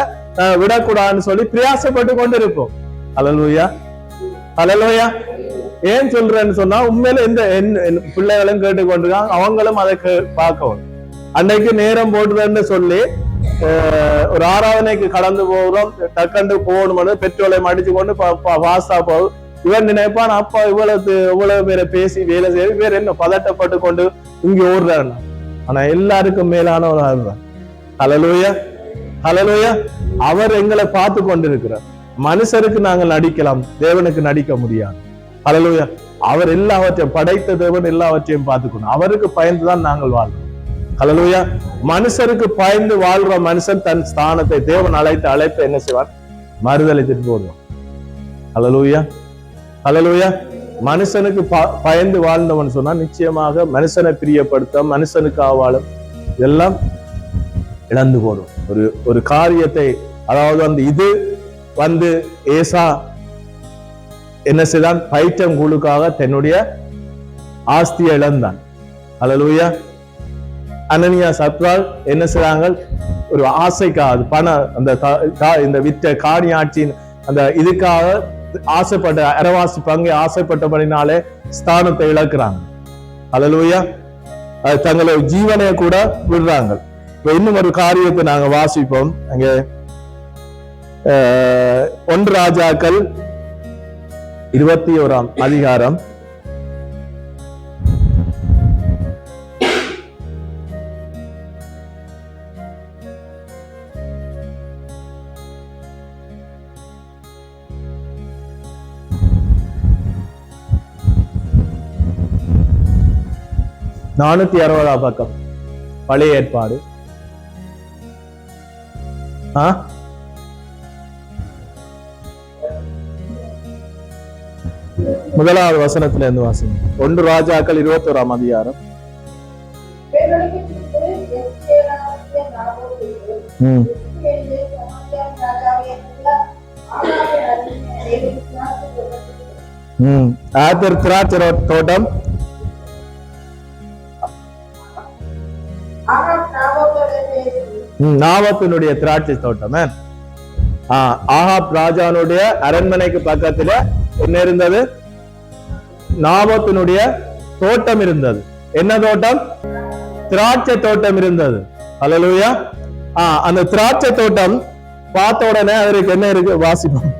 விடக்கூடாதுன்னு சொல்லி பிரயாசப்பட்டு கொண்டு இருப்போம். அல்லேலூயா, அல்லேலூயா. ஏன் சொல்றேன்னு சொன்னா, உண்மையில இந்த பிள்ளைகளும் கேட்டுக்கொண்டிருக்காங்க, அவங்களும் அதை பார்க்கவும். அன்னைக்கு நேரம் போட்டுறேன்னு சொல்லி ஒரு ஆராதனைக்கு கடந்து போகிறோம், டக்கண்டு போகணும்னு பெட்ரோலை அடிச்சு கொண்டு வாசா போகும். இவன் நினைப்பான், அப்பா இவ்வளவு பேரை பேசி வேலை செய்ய பேர் என்ன பதட்டப்பட்டு கொண்டு இங்க ஓடுறாரு. ஆனா எல்லாருக்கும் மேலான ஒரு ஆள்தான். ஹல்லேலூயா, ஹல்லேலூயா. அவர் எங்களை பார்த்து கொண்டிருக்கிறார். மனுஷருக்கு நாங்கள் நடிக்கலாம், தேவனுக்கு நடிக்க முடியாது. ஹல்லேலூயா. அவர் எல்லாவற்றையும் படைத்த தேவன் எல்லாவற்றையும் பார்த்துக்கணும். அவருக்கு பயந்துதான் நாங்கள் வாழ்றோம். ஹல்லேலூயா. மனுஷருக்கு பயந்து வாழ்ற மனுஷன் தன் ஸ்தானத்தை தேவன் அழைத்து என்ன செய்வார், மறுதலித்துட்டு போடுவான். ஹல்லேலூயா, ஹல்லேலூயா. மனுஷனுக்கு பயந்து வாழ்ந்தவன் சொன்னா நிச்சயமாக மனுஷனை பிரியப்படுத்த, மனுஷனுக்கு ஆவாளும் எல்லாம் இழந்து போடும். ஒரு காரியத்தை, அதாவது அந்த இது வந்து ஏசா என்ன செய்தான், பைட்டம் கூழுக்காக தன்னுடைய ஆஸ்தியை இழந்தான். ஹல்லேலூயா. அனனியா சத்ரால் என்ன செய்றாங்க, ஒரு ஆசைக்காக பணம், அந்த இந்த விற்ற காணியாட்சியின் அந்த இதுக்காக ஆசைப்பட்ட, அரவாசி பங்கை ஆசைப்பட்டபடினாலே ஸ்தானத்தை இழக்கிறாங்க. ஹல்லேலூயா. தங்களோட ஜீவனை கூட விடுறாங்க. இன்னும் ஒரு காரியத்தை நாங்க வாசிப்போம். அங்க 1 ராஜாக்கள் 21ஆம் அதிகாரம் 460 பக்கம், பழைய ஏற்பாடு. முதலாவது வசனத்துல இருந்து வாசிங்க. 1 ராஜாக்கள் 21ஆம் அதிகாரம். ஆதர் திராட்சை தோட்டம், நாவத்தினுடைய திராட்சை தோட்டம். ஆகாப் ராஜானுடைய அரண்மனைக்கு பக்கத்துல என்ன இருந்தது, நாவத்தினுடைய தோட்டம் இருந்தது. என்ன தோட்டம், திராட்சை தோட்டம் இருந்தது. ஹல்லேலூயா. அந்த திராட்சை தோட்டம் பார்த்த உடனே அவருக்கு என்ன இருக்கு, வாசிப்போம்.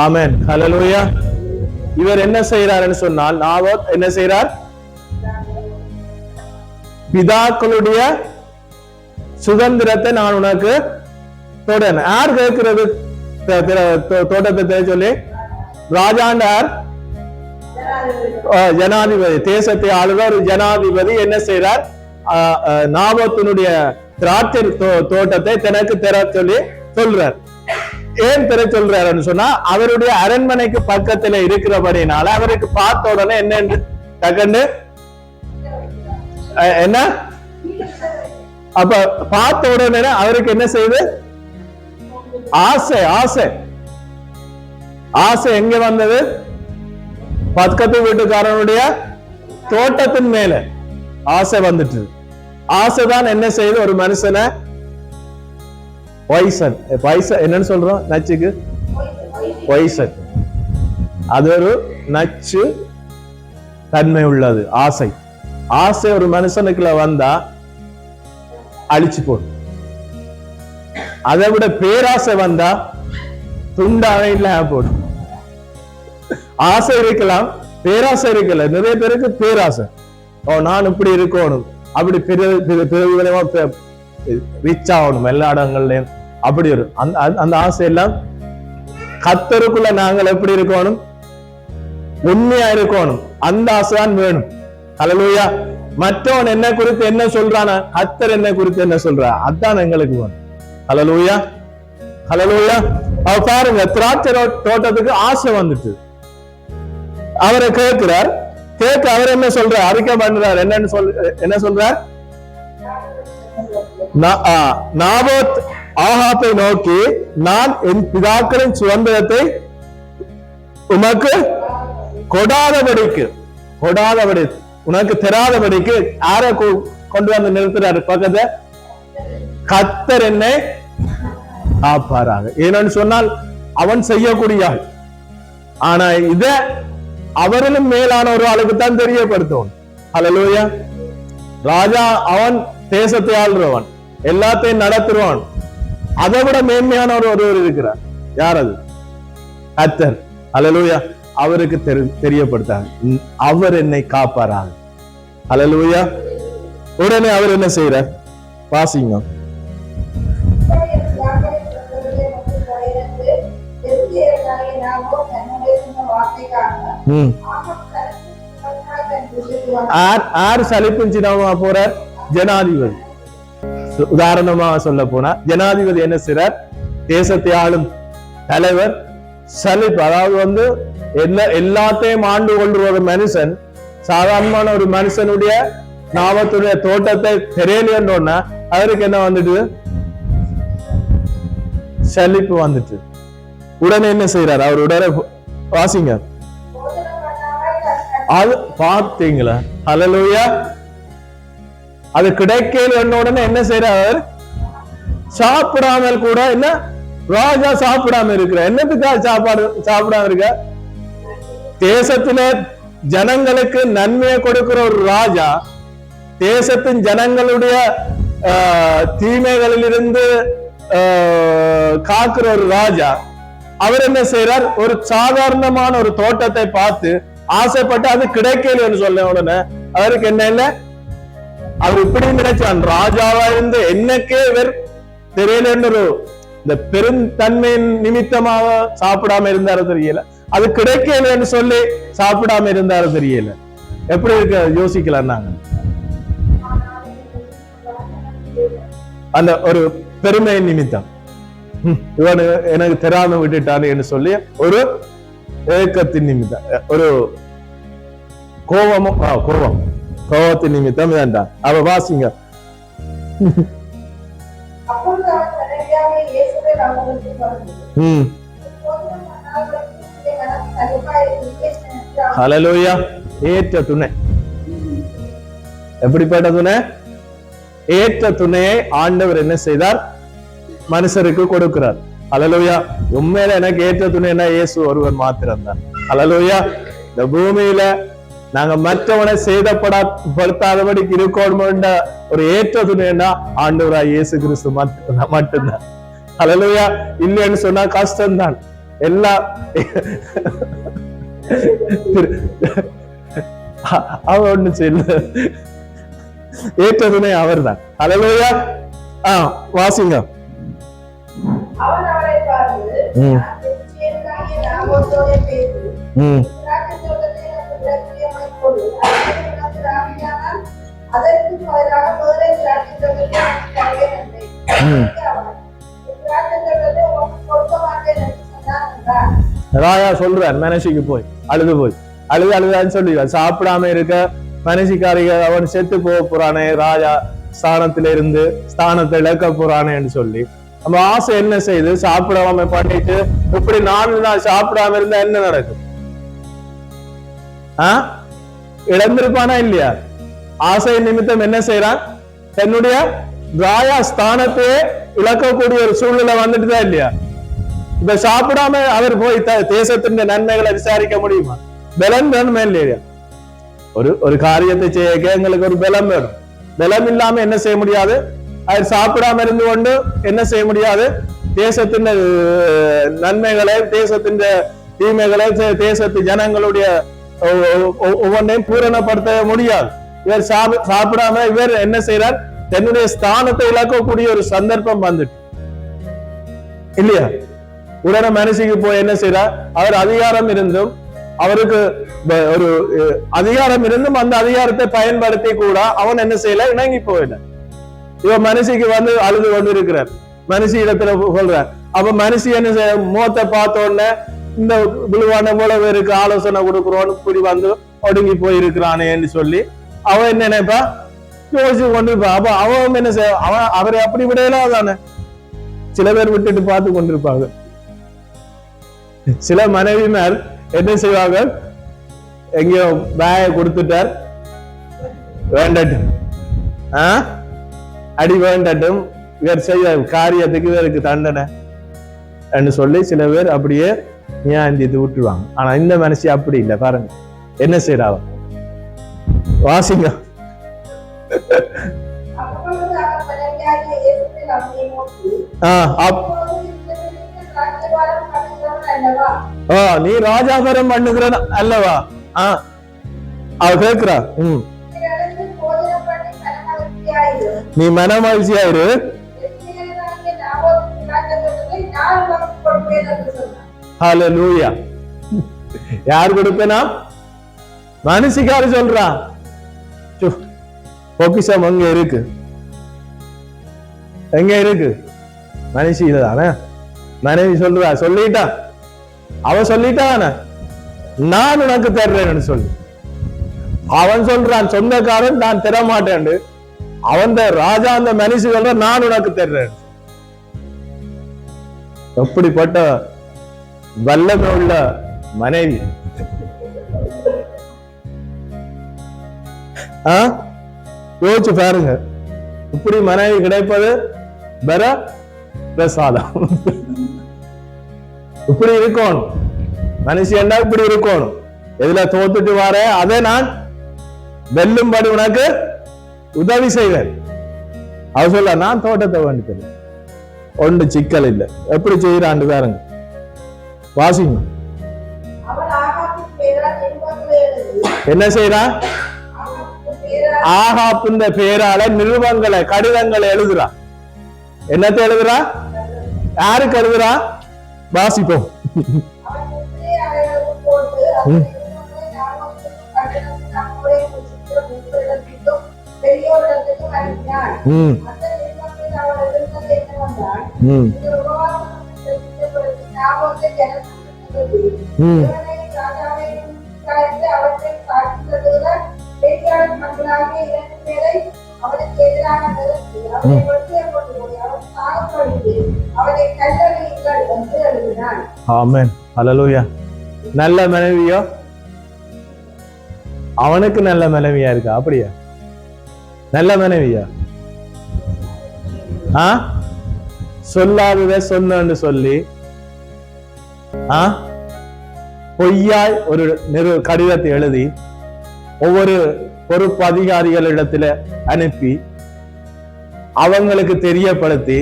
ஆமென், ஹல்லேலூயா. இவர் என்ன செய்யறாருன்னு சொன்னால், நாவோத் என்ன செய்யறார், பிதாக்களுடைய சுதந்திரத்தை நான் உனக்கு தொடன. யார் கேட்கிறது தோட்டத்தை சொல்லி, ராஜாண்டார் ஜனாதிபதி, தேசத்தை ஆளுகிற ஒரு ஜனாதிபதி என்ன செய்யறார், நாவோத்தினுடைய திராட்சை தோட்டத்தை தனக்கு தர சொல்லி சொல்றார். ஏன் தர சொல்றாருன்னு சொன்னா, அவருடைய அரண்மனைக்கு பக்கத்துல இருக்கிறபடினால அவருக்கு பார்த்த உடனே என்ன டக்குன்னு என்ன, அப்ப பார்த்த உடனே அவருக்கு என்ன செய்யுது, ஆசை. ஆசை ஆசை எங்க வந்தது, பக்கத்து வீட்டுக்காரனுடைய தோட்டத்தின் மேல ஆசை வந்துட்டு. ஆசைதான் என்ன செய்யுது, ஒரு மனுஷனை வைசன், என்னன்னு சொல்றோம் நச்சுக்கு, வைசன். அது ஒரு நச்சு தன்மை உள்ளது ஆசை. ஆசை ஒரு மனுஷனுக்குள்ள வந்தா அழிச்சு போடும். அதை விட பேராசை வந்தா துண்டாவே இல்லாம போடும். ஆசை இருக்கலாம், பேராசை இருக்கல. நிறைய பேருக்கு பேராசை, நான் இப்படி இருக்கணும், அப்படி பெரிய ரிச் ஆகணும் எல்லா இடங்கள்லயும், அப்படி ஒரு அந்த ஆசை எல்லாம். கர்த்தருக்குள்ள நாங்கள் எப்படி இருக்கணும், உண்மையா இருக்கணும். அந்த ஆசைதான் வேணும். ஹல்லேலூயா. மற்றவன் என்ன குறித்து என்ன சொல்றானா, கர்த்தர் என்ன குறித்து என்ன சொல்றா, அதான் எங்களுக்கு வேணும். ஹல்லேலூயா, ஹல்லேலூயா. அவ பாருங்க, திராட்சை தோட்டத்துக்கு ஆசை வந்துட்டு அவரை கேட்கிறார். கேட்க அவர் என்ன சொல்றார், அறிக்கை பண்றார். என்ன சொல்றார்? நாபோத் ஆகாப்பை நோக்கி, நான் என் பிதாக்களின் சுதந்திரத்தை உனக்கு கொடாதபடிக்கு உனக்கு தராதபடிக்கு யார கொண்டு வந்து நிறுத்துறாரு பக்கத்தை? கர்த்தர் என்னை காப்பாராக. ஏன்னு சொன்னால் அவன் செய்யக்கூடிய ஆள். ஆனா இத அவரிலும் மேலான ஒரு ஆளுக்கு தான் தெரியப்படுத்துவான். ஹல்லேலூயா. ராஜா அவன் தேசத்தை ஆள்றவன், எல்லாத்தையும் நடத்துவான். அதை விட மேன்மையான ஒருவர் இருக்கிறார். யார் அது? கர்த்தர். ஹல்லேலூயா. அவருக்கு தெரியப்படுத்தாங்க, அவர் என்னை காப்பாராக. ஹல்லேலூயா. உடனே அவர் என்ன செய்யறார்? வாசிங்க. ஆறு சலிப்புஞ்சினமா போறார்? ஜனாதிபதி. உதாரணமா சொல்ல போனா ஜனாதிபதி என்ன செய்றார்? தேசத்தை ஆளும் தலைவர் சலிப்பு, அதாவது எல்லாத்தையும் ஆண்டு கொள்ற ஒரு மனுஷன், சாதாரணமான ஒரு மனுஷனுடைய நாமத்துடைய தோட்டத்தை தெரியலையோன்னா அவருக்கு என்ன வந்துட்டு? சலிப்பு வந்துட்டு. உடனே என்ன செய்யறாரு? அவர் உடனே வாசிங்க. அது பார்த்தீங்களா? ஹல்லேலூயா. அது கிடைக்கல உடனே என்ன செய்யறார்? சாப்பிடாமல் கூட என்ன ராஜா சாப்பிடாம இருக்கிற, என்னத்துக்காக சாப்பிடாம இருக்க? தேசத்தில ஜனங்களுக்கு நன்மையை கொடுக்கிற ஒரு ராஜா, தேசத்தின் ஜனங்களுடைய தீமைகளிலிருந்து காக்கிற ஒரு ராஜா, அவர் என்ன செய்யறார்? ஒரு சாதாரணமான ஒரு தோட்டத்தை பார்த்து ஆசைப்பட்டு அது கிடைக்கலன்னு சொல்ல உடனே அவருக்கு என்ன இல்லை? அவர் இப்படி நினைச்சான், ராஜாவா இருந்து என்னக்கே இவர் தெரியலன்னு ஒரு இந்த பெருந்தன்மையின் நிமித்தமாக சாப்பிடாம இருந்தாரு தெரியல, அது கிடைக்கலன்னு சொல்லி சாப்பிடாம இருந்தாரு தெரியல. எப்படி இருக்க யோசிக்கலாம் நாங்க? அந்த ஒரு பெருமையின் நிமித்தம் இவனு எனக்கு தெரியாம விட்டுட்டான்னு சொல்லி ஒரு ஏக்கத்தின் நிமித்தம், ஒரு கோபத்தின் நிமித்தம் வேண்டாம். அவ வாசிங்க. ஹல்லேலூயா. ஏற்ற துணை. எப்படிப்பட்ட துணை? ஏற்ற துணையை ஆண்டவர் என்ன செய்தார்? மனுஷருக்கு கொடுக்கிறார். ஹல்லேலூயா. உண்மையில எனக்கு ஏற்ற துணைனா இயேசு ஒருவர் மாத்திரம் தான். ஹல்லேலூயா. இந்த பூமியில நாங்க மற்றவனை சேதப்படுத்தாதபடி இருக்கணும் ஒரு ஏற்ற துணைன்னா ஆண்டவராய் இயேசு கிறிஸ்து மட்டும்தான். ஹல்லேலூயா. இல்லைன்னு சொன்னா கஷ்டம்தான். எல்லாம் அவ ஒண்ணு செய்யல, ஏற்ற துணை அவர் தான். ஹல்லேலூயா. வாசிங்க. ராயா சொல்றார், மனசுக்கு போய் அழுதான்னு சொல்லி சாப்பிடாம இருக்க மனசிக்காரிகள் அவன் செத்து போறானே, ராஜா ஸ்தானத்தில இருந்து ஸ்தானத்தை இழக்க போறானேன்னு சொல்லி நம்ம ஆசை என்ன செய்து சாப்பிடாம பண்ணிட்டு இப்படி 4 நாள் சாப்பிடாம இருந்தா என்ன நடக்கும்? இழந்திருப்பானா இல்லையா? ஆசை நிமித்தம் என்ன செய்யறான்? தன்னுடைய ராயா ஸ்தானத்தையே இழக்கக்கூடிய ஒரு சூழ்நிலை வந்துட்டுதான் இல்லையா? இப்ப சாப்பிடாம அவர் போய் தேசத்தின் நன்மைகளை விசாரிக்க முடியுமா? பலம் வேணுமே இல்லையா? ஒரு காரியத்தை செய்ய எங்களுக்கு ஒரு பலம் வேணும். பலம் இல்லாம என்ன செய்ய முடியாது? அவர் சாப்பிடாம இருந்து கொண்டு என்ன செய்ய முடியாது? தேசத்தின் நன்மைகளை, தேசத்தின் தீமைகளை, தேசத்து ஜனங்களுடைய ஒவ்வொன்றையும் பூரணப்படுத்த முடியாது. இவர் சாப்பிடாம இவர் என்ன செய்யறார்? தன்னுடைய ஸ்தானத்தை இழக்கக்கூடிய ஒரு சந்தர்ப்பம் வந்துட்டு இல்லையா? உடனே மனுஷிக்கு போய் என்ன செய்யறார்? அவர் அதிகாரம் இருந்தும் அவருக்கு ஒரு அதிகாரம் இருந்தும் அந்த அதிகாரத்தை பயன்படுத்தி கூட அவன் என்ன செய்யல, இணங்கி போயில. இவன் மனுஷிக்கு வந்து அழுது கொண்டு இருக்கிறார், மனுஷி இடத்துல சொல்றார். அப்ப மனுஷி என்ன செய்ய, முகத்தை பார்த்த உடனே இந்த விழுவான போல பேருக்கு ஆலோசனை கொடுக்குறோன்னு இப்படி வந்து ஒடுங்கி போயிருக்கிறானேன்னு சொல்லி அவன் என்ன நினைப்பா, யோசிச்சு கொண்டிருப்பா. அப்ப அவன் என்ன செய்ய, அவரை அப்படி விடையலாம் தானே. சில பேர் விட்டுட்டு பார்த்து கொண்டிருப்பாங்க. சில மனைவிமார் என்ன செய்வாங்க, எங்கேயோ பேய கொடுத்துட்டார், வேண்டட்டும் அடி வேண்டட்டும், இவர் செய்ய காரியத்துக்கு இவருக்கு தண்டனை என்று சொல்லி சில பேர் அப்படியே நியாயந்தித்து விட்டுருவாங்க. ஆனா இந்த மனுஷி அப்படி இல்லை. பாருங்க என்ன செய்யறாவ, வாசிங்க. நீ ராஜாபரம் பண்ணுகிற அல்லவா? அவ கேக்குறா, நீ மன மகிழ்ச்சியாயிரு, ஹல்லேலூயா. யார் கொடுப்பேனா? மனுஷிக்காரு சொல்றா, பொக்கிஷம் எங்க இருக்கு, எங்க இருக்கு? மனுஷி இதுதானே. மனைவி சொல்றா, சொல்லிட்டா, அவ சொல்லிட்டான, நான் உனக்கு தர்றேன்னு சொல்லி. அவன் சொல்றான், சொந்தக்காரன் நான் தர மாட்டேன். அவன் ராஜா அந்த மனுஷி சொல்ற, நான் உனக்கு தர்றேன். எப்படிப்பட்ட வல்லமை உள்ள மனைவி! யோசிச்சு பாருங்க, இப்படி மனைவி கிடைப்பது பெற பிரசாதம். இப்படி இருக்கணும் மனுஷி, என்ன இப்படி இருக்கணும். எதுல தோத்துட்டு வர அதை நான் வெல்லும்படி உனக்கு உதவி செய்வேன். அவ சொல்ல, நான் தோட்டத்தை வேண்டித்தேன், ஒன்று சிக்கல் இல்லை. எப்படி செய்யறான்னு பாருங்க, வாசிங்க. என்ன செய்யறான்? ஆகாப்புன்ற பேரால நிருபங்களை, கடிதங்களை எழுதுறா. என்னத்தை எழுதுறா? யாருக்கு எழுதுறா? வாசிப்போம். ஆமென், ஹல்லேலூயா. நல்ல மனைவியோ அவனுக்கு நல்ல மனைவியா இருக்கா? அப்படியா? நல்ல மனைவியா? சொல்லாதத சொன்னு சொல்லி பொய்யாய் ஒரு கடிதத்தை எழுதி ஒவ்வொரு பொறுப்பு அதிகாரிகளிடத்துல அனுப்பி அவங்களுக்கு தெரியப்படுத்தி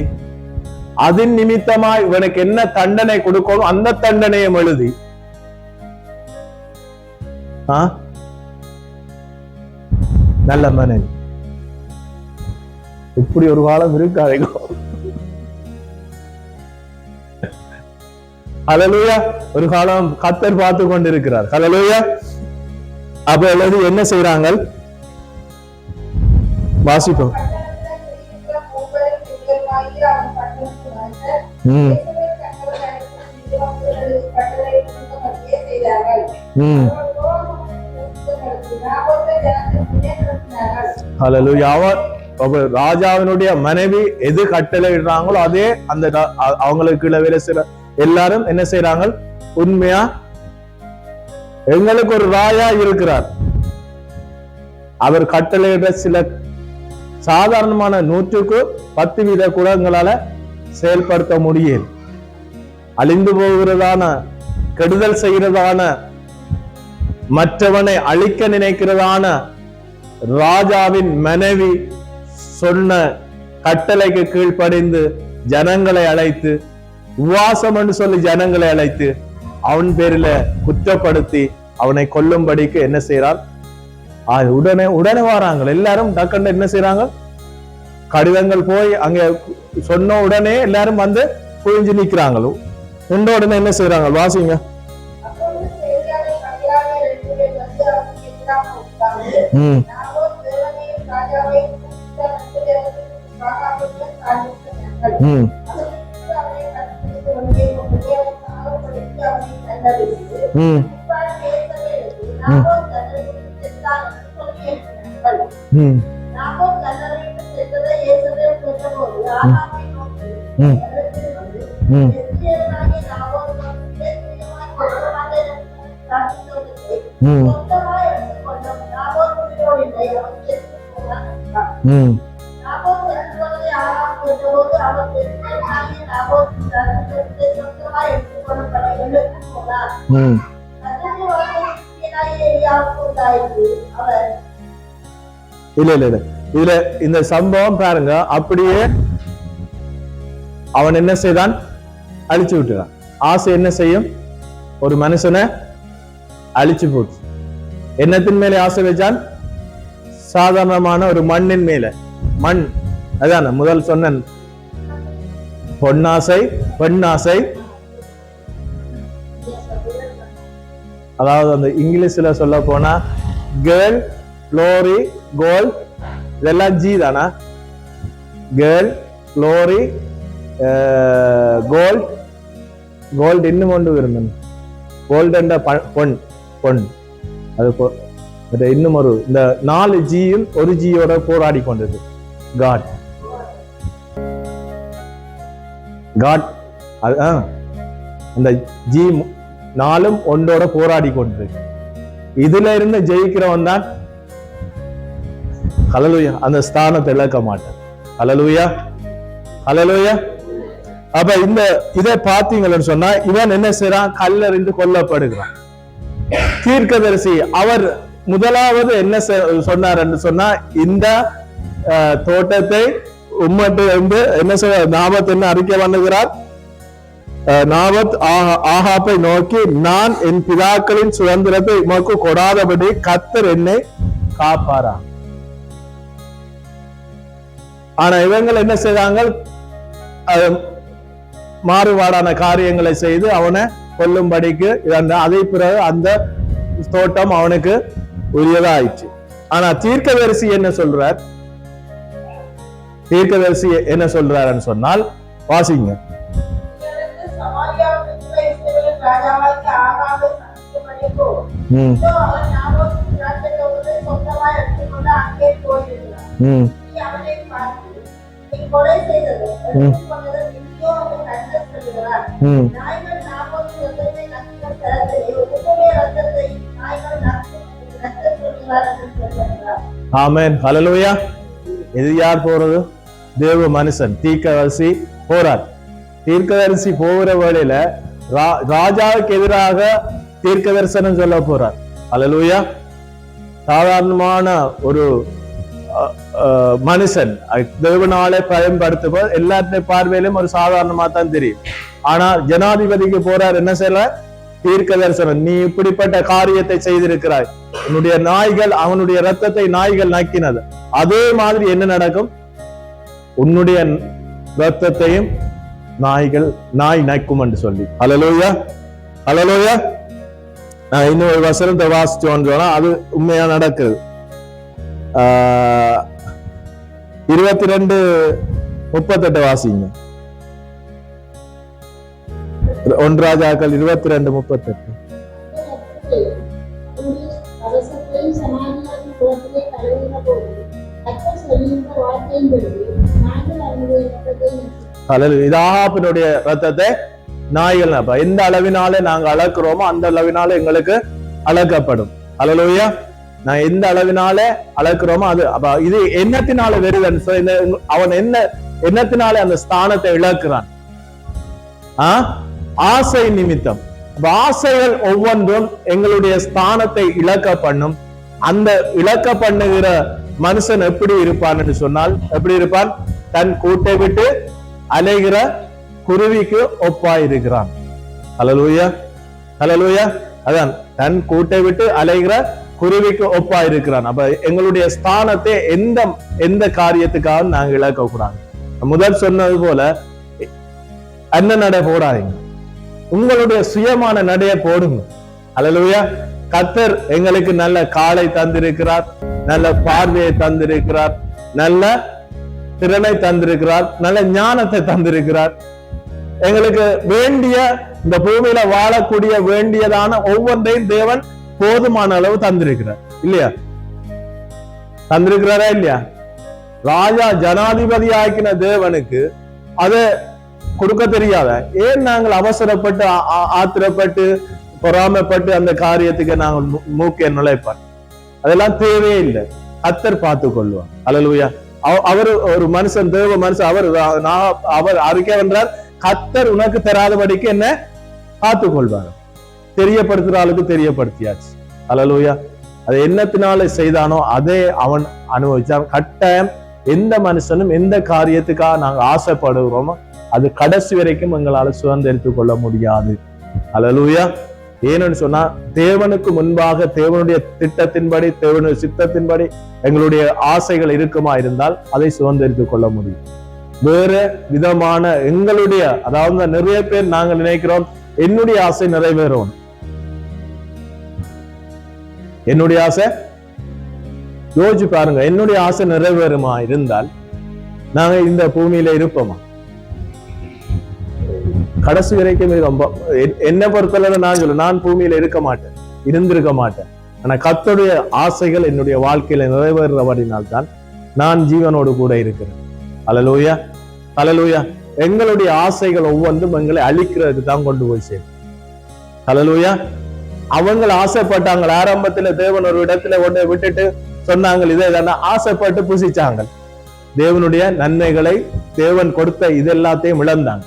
அதன் நிமித்தமா இவனுக்கு என்ன தண்டனை கொடுக்கணும் அந்த தண்டனையும் எழுதி நல்ல மனைவி. இப்படி ஒரு காலம் இருக்காது. ஹல்லேலூயா. ஒரு காலம் கர்த்தர் பார்த்து கொண்டிருக்கிறார். ஹல்லேலூயா. அப்ப எல்லாரும் என்ன செய்யறாங்க? வாசிப்போம். ஹல்லேலூயா. ராஜாவினுடைய மனைவி எது கட்டளை இடுறாங்களோ அதே அந்த அவங்களுக்கு வேலை செய்யற எல்லாரும் என்ன செய்யறாங்க? உண்மையா எங்களுக்கு ஒரு ராஜா இருக்கிறார், அவர் கட்டளையிட சில சாதாரணமான 100% கூட எங்களால செயல்படுத்த முடியும். அழிந்து போகிறதான, கெடுதல் செய்கிறதான, மற்றவனை அழிக்க நினைக்கிறதான ராஜாவின் மனைவி சொன்ன கட்டளைக்கு கீழ்ப்படிந்து ஜனங்களை அழைத்து, உவாசம் என்று சொல்லி ஜனங்களை அழைத்து அவன் பேரில குற்றப்படுத்தி அவனை கொல்லும்படிக்கு என்ன செய்யறார்? உடனே வராங்க எல்லாரும். டக்குன்னு என்ன செய்யறாங்க? கடிதங்கள் போய் அங்க சொன்ன உடனே எல்லாரும் வந்து குவிஞ்சு நிக்கிறாங்களோ. உடனே என்ன செய்யறாங்க? வாசிங்க. இல்ல இல்ல இல்ல இதுல இந்த சம்பவம் பாருங்க, அப்படியே அவன் என்ன செய்தான், அழிச்சு விட்டுறான். ஆசை என்ன செய்யும், ஒரு மனுஷனை அழிச்சு போச்சு. என்னத்தின் மேலே ஆசை வச்சான், சாதாரணமான ஒரு மண்ணின் மேல. மண் அதான முதல் சொன்ன பொன்னாசை பெண்ணாசை, அதாவது அந்த இங்கிலீஷ்ல சொல்ல போனா கேர்ள், க்ளோரி, கோல்ட், இதெல்லாம் ஜி தானா? கேர்ள், க்ளோரி, கோல்ட், கோல்ட் இன்னும் கொண்டு விரும்பும் கோல்டன் பொன், பொன் அது இன்னும் ஒரு இந்த 4 ஜியும் ஒரு ஜியோட போராடி கொண்டது. காட், காட், அந்த ஜி 4ம் ஒன்றோட போராடி கொண்டது. இதுல இருந்து ஜெயிக்கிறவன் தான் ஹல்லேலூயா அந்த ஸ்தானத்தை இழக்க மாட்டான். ஹல்லேலூயா, ஹல்லேலூயா. அப்ப இந்த இதை பார்த்தீங்கன்னு சொன்னா, இவன் என்ன செய்யறான், கல்லெறிந்து கொல்லப்படுகிறான். தீர்க்கதரிசி அவர் முதலாவது என்ன சொன்னார் என்று சொன்னா, இந்த தோட்டத்தை உம்மட்டு வந்து என்ன செய்ய, நாபத் என்ன அறிக்கை பண்ணுகிறார், நாபத் ஆகாப்பை நோக்கி, நான் என் பிதாக்களின் சுதந்திரத்தை உமக்கு கொடாதபடி கர்த்தர் என்னை காப்பாரா. ஆனா இவங்கள் என்ன செய்தாங்க, மாறுபாடான காரியங்களை செய்து அவனை கொல்லும்படிக்கு அதை பிறகு அந்த தோட்டம் அவனுக்கு உரியதா ஆயிடுச்சு. ஆனா தீர்க்கதரிசி என்ன சொல்றார், தீர்க்கதரிசி என்ன சொல்றாருன்னு சொன்னால், வாசிங்க. ஆமென், ஹல்லேலூயா. இது யார் போறது, தேவ மனுஷன் தீர்க்கதரிசி போறார். தீர்க்கதரிசி போகிற வேளையில ராஜாவுக்கு எதிராக தீர்க்க தரிசனம் சொல்ல போறார். ஹல்லேலூயா. சாதாரணமான ஒரு மனுஷன் தேவனாலே பயன்படுத்துவோம், எல்லாருடைய பார்வையிலும் ஒரு சாதாரணமா தான் தெரியும். ஆனா ஜனாதிபதிக்கு போறார், என்ன செய்யல, தீர்க்க தரிசனம், நீ இப்படிப்பட்ட காரியத்தை செய்திருக்கிறாய், உன்னுடைய நாய்கள், அவனுடைய ரத்தத்தை நாய்கள் நக்கினது, அதே மாதிரி என்ன நடக்கும், உன்னுடைய ரத்தத்தையும் நாய் நக்கும் என்று சொல்லி. ஹல்லேலூயா, ஹல்லேலூயா. நான் இன்னொரு வசனத்தை வாசிச்சோன்னு சொன்னா அது உண்மையா நடக்குது. 22:38 வாசிங்க. 1 ராஜாக்கள் 22:38. இது ஆகாபினுடைய ரத்தத்தை நாய்கள், எந்த அளவினாலே நாங்க அளக்குறோமோ அந்த அளவினால எங்களுக்கு அளக்கப்படும். ஹல்லேலூயா. நான் எந்த அளவினால அளக்குறோமோ அது, அப்ப இது எண்ணத்தினால வருதுன்னு அவன் எண்ணத்தினாலே அந்த ஸ்தானத்தை இழக்கிறான். ஆசை நிமித்தம். ஆசைகள் ஒவ்வொன்றும் எங்களுடைய ஸ்தானத்தை இழக்க பண்ணும். அந்த இழக்க பண்ணுகிற மனுஷன் எப்படி இருப்பான் என்று சொன்னால், எப்படி இருப்பான், தன் கூட்டை விட்டு அலைகிற குருவிக்கு ஒப்பாயிருக்கிறான். ஹல்லேலூயா, ஹல்லேலூயா. அதான், தன் கூட்டை விட்டு அலைகிற குருவிக்கு ஒப்பாயிருக்கிறான். அப்ப எங்களுடைய ஸ்தானத்தை எந்த காரியத்துக்காக நாங்க இழக்க கூடாது. முதல் சொன்னது போல என்ன நடை போடாதீங்க, உங்களுடைய சுயமான நடைய போடுங்க. ஹல்லேலூயா. கர்த்தர் எங்களுக்கு நல்ல காலை தந்திருக்கிறார், நல்ல பார்வையை தந்திருக்கிறார், நல்ல திறனை தந்திருக்கிறார், நல்ல ஞானத்தை தந்திருக்கிறார். எங்களுக்கு வேண்டிய இந்த பூமியில வாழக்கூடிய வேண்டியதான ஒவ்வொன்றையும் தேவன் போதுமான அளவு தந்திருக்கிறார் இல்லையா? தந்திருக்கிறாரா இல்லையா? ராஜா ஜனாதிபதி ஆக்கின தேவனுக்கு அதை கொடுக்க தெரியாத? ஏன் நாங்கள் அவசரப்பட்டு ஆத்திரப்பட்டு பொறாமைப்பட்டு அந்த காரியத்துக்கு நாங்கள் மூக்க நுழைப்பார்? அதெல்லாம் தேவையே இல்லை. கர்த்தர் பார்த்து கொள்வார். அல்லேலூயா. அவர் ஒரு மனுஷன், தேவ மனுஷன். அவர் அறிக்கை வென்றார், கர்த்தர் உனக்கு தராதபடிக்கு என்ன பார்த்து கொள்வார். தெரியப்படுத்துற ஆளுக்கு தெரியப்படுத்தியாச்சு. அல்லேலூயா. அது என்னத்தினால செய்தானோ அதே அவன் அனுபவிச்சான். கட்டாயம் எந்த மனுஷனும் எந்த காரியத்துக்காக நாங்கள் ஆசைப்படுகிறோமோ அது கடைசி வரைக்கும் எங்களால சுதந்திரித்துக் கொள்ள முடியாது. அல்லேலூயா. ஏன்னு சொன்னா தேவனுக்கு முன்பாக தேவனுடைய திட்டத்தின்படி தேவனுடைய சித்தத்தின்படி எங்களுடைய ஆசைகள் இருக்குமா இருந்தால் அதை சுதந்திரித்துக் கொள்ள முடியும். வேற விதமான எங்களுடைய, அதாவது நிறைய பேர் நாங்கள் நினைக்கிறோம் என்னுடைய ஆசை நிறைவேறும், என்னுடைய ஆசை. யோசிச்சு பாருங்க, என்னுடைய ஆசை நிறைவேறுமா இருந்தால் நாங்க இந்த பூமியில இருப்போமா? கடைசி வரைக்கும் என்ன பொறுத்தளவு நான் சொல்ல, நான் பூமியில இருக்க மாட்டேன், இருந்திருக்க மாட்டேன். ஆனா கர்த்தருடைய ஆசைகள் என்னுடைய வாழ்க்கையில நிறைவேறுறபடினால் தான் நான் ஜீவனோடு கூட இருக்கிறேன். அல்லேலூயா. அல்லேலூயா. எங்களுடைய ஆசைகள் ஒவ்வொன்றும் எங்களை அழிக்கிறதுக்கு தான் கொண்டு போய் சேரும். அல்லேலூயா. அவங்க ஆசைப்பட்டாங்க ஆரம்பத்துல, தேவன் ஒரு இடத்துல கொண்டு விட்டுட்டு சொன்னாங்க இதே தானே, ஆசைப்பட்டு புசிச்சாங்க. தேவனுடைய நன்மைகளை தேவன் கொடுத்த இது எல்லாத்தையும் இழந்தாங்க.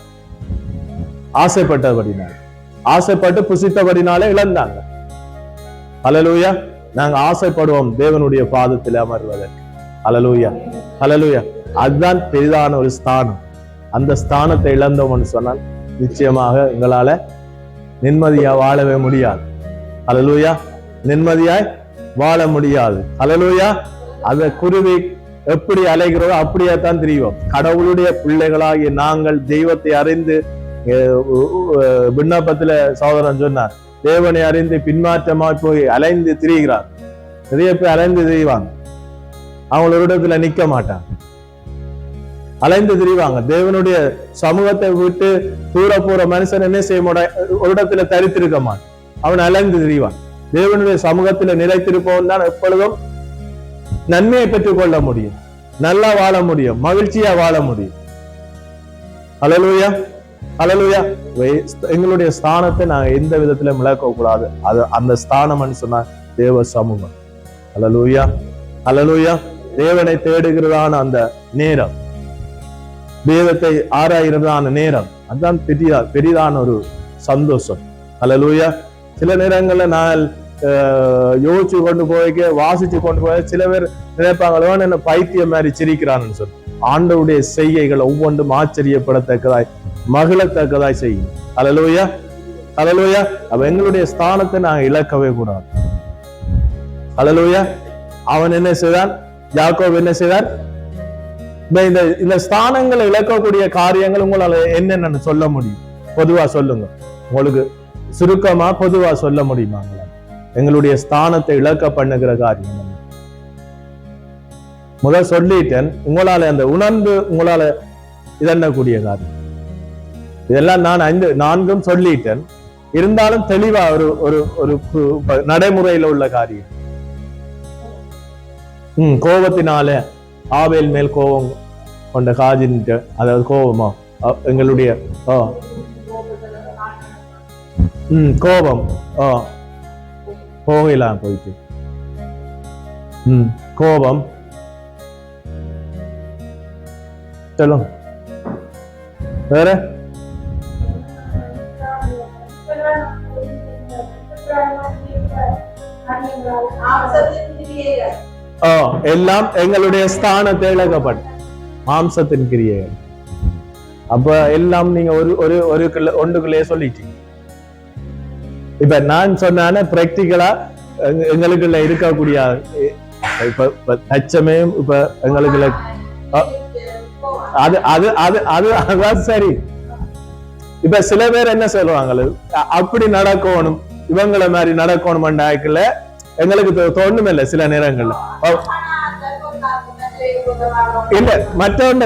ஆசைப்பட்டபடினால, ஆசைப்பட்டு புசித்தபடினாலே இழந்தாங்க. அல்லேலூயா. நாங்க ஆசைப்படுவோம் தேவனுடைய பாதத்தில் அமர்வதற்கு. அல்லேலூயா. அல்லேலூயா. அதுதான் பெரிதான ஒரு ஸ்தானம். அந்த ஸ்தானத்தை இழந்தோம்னு சொன்னால் நிச்சயமாக எங்களால நிம்மதியா வாழவே முடியாது. அல்லேலூயா. நிம்மதியாய் வாழ முடியாது. அல்லேலூயா. அந்த குருவி எப்படி அலைகிறோம் அப்படியே தான் தெரியும். கடவுளுடைய பிள்ளைகளாகிய நாங்கள் தெய்வத்தை அறிந்து, விண்ணப்பத்துல சகோதரன் சொன்னார், தேவனை அறிந்து பின்மாற்றமாய் போய் அலைந்து திரிகிறார். நிறைய பேர் அலைந்து திரிவாங்க, அவங்க ஒரு இடத்துல நிக்க மாட்டாங்க, அலைந்து திரிவாங்க. தேவனுடைய சமூகத்தை விட்டு தூர போற மனுஷன் என்ன செய்ய மாட்டான், ஒரு இடத்துல தரித்திருக்க மாட்டான், அவன் அலைந்து திரிவான். தேவனுடைய சமூகத்துல நிலைத்திருப்பவன் தான் எப்பொழுதும் நன்மையை பெற்றுக் கொள்ள முடியும், நல்லா வாழ முடியும், மகிழ்ச்சியா வாழ முடியும். அல்லேலூயா. அல்லேலூயா. எங்களுடைய ஸ்தானத்தை நாங்க எந்த விதத்திலும் இழக்க கூடாது. அது அந்த ஸ்தானம் சொன்னா தேவ சமூகம். அல்லேலூயா. அல்லேலூயா. தேவனை தேடுகிறதான அந்த நேரம், தேவத்தை ஆராய்கிறதான நேரம், அதுதான் பெரிதான ஒரு சந்தோஷம். அல்லேலூயா. சில நேரங்கள்ல நான் யோசிச்சு கொண்டு போய்க்க, வாசிச்சு கொண்டு போய் சில பேர் நினைப்பாங்களோ என்ன பைத்தியம் மாதிரி சிரிக்கிறான்னு சொல்லி. ஆண்டவருடைய செய்கைகள் ஒவ்வொன்றும் ஆச்சரியப்படத்தக்கதாய் மகிழத்தக்கதாய் செய்யும். அல்லேலூயா. அல்லேலூயா. அப்ப எங்களுடைய ஸ்தானத்தை நாங்க இழக்கவே கூடாது. அல்லேலூயா. அவன் என்ன செய்தான், யாக்கோபு என்ன செய்தார்? இந்த ஸ்தானங்களை இழக்கக்கூடிய காரியங்கள் உங்களால என்னென்னு சொல்ல முடியும்? பொதுவா சொல்லுங்க, உங்களுக்கு சுருக்கமா பொதுவா சொல்ல முடியுமாங்களா? எங்களுடைய ஸ்தானத்தை இழக்க பண்ணுகிற காரியம் முதல் சொல்லிட்டேன். உங்களால அந்த உணர்ந்து உங்களால இதென்னக்கூடிய காரியம் இதெல்லாம் நான் 4 சொல்லிட்டேன். இருந்தாலும் தெளிவா ஒரு நடைமுறையில உள்ள காரியம். கோபத்தினால ஆவேல் மேல் கோபம் கொண்ட காஜின், அதாவது கோபமா எங்களுடைய கோபம் போகலாம் போயிட்டு கோபம் சொல்லுங்க. வேற எல்லாம் எங்களுடைய ஸ்தானத்தை இழக்கப்பட்ட மாம்சத்தின் கிரியைகள். அப்ப எல்லாம் நீங்க ஒன்றுக்குள்ளேயே சொல்லிட்டீங்க. இப்ப நான் சொன்ன பிராக்டிகலா எங்களுக்குள்ள இருக்கக்கூடிய இப்ப தச்சமயம் இப்ப எங்களுக்குள்ள அதான் சரி. இப்ப சில பேர் என்ன சொல்லுவாங்க, அப்படி நடக்கணும் இவங்களை மாதிரி நடக்கணும்ல எங்களுக்கு தோணுமில்ல சில நேரங்கள்ல. இல்ல மற்றவங்க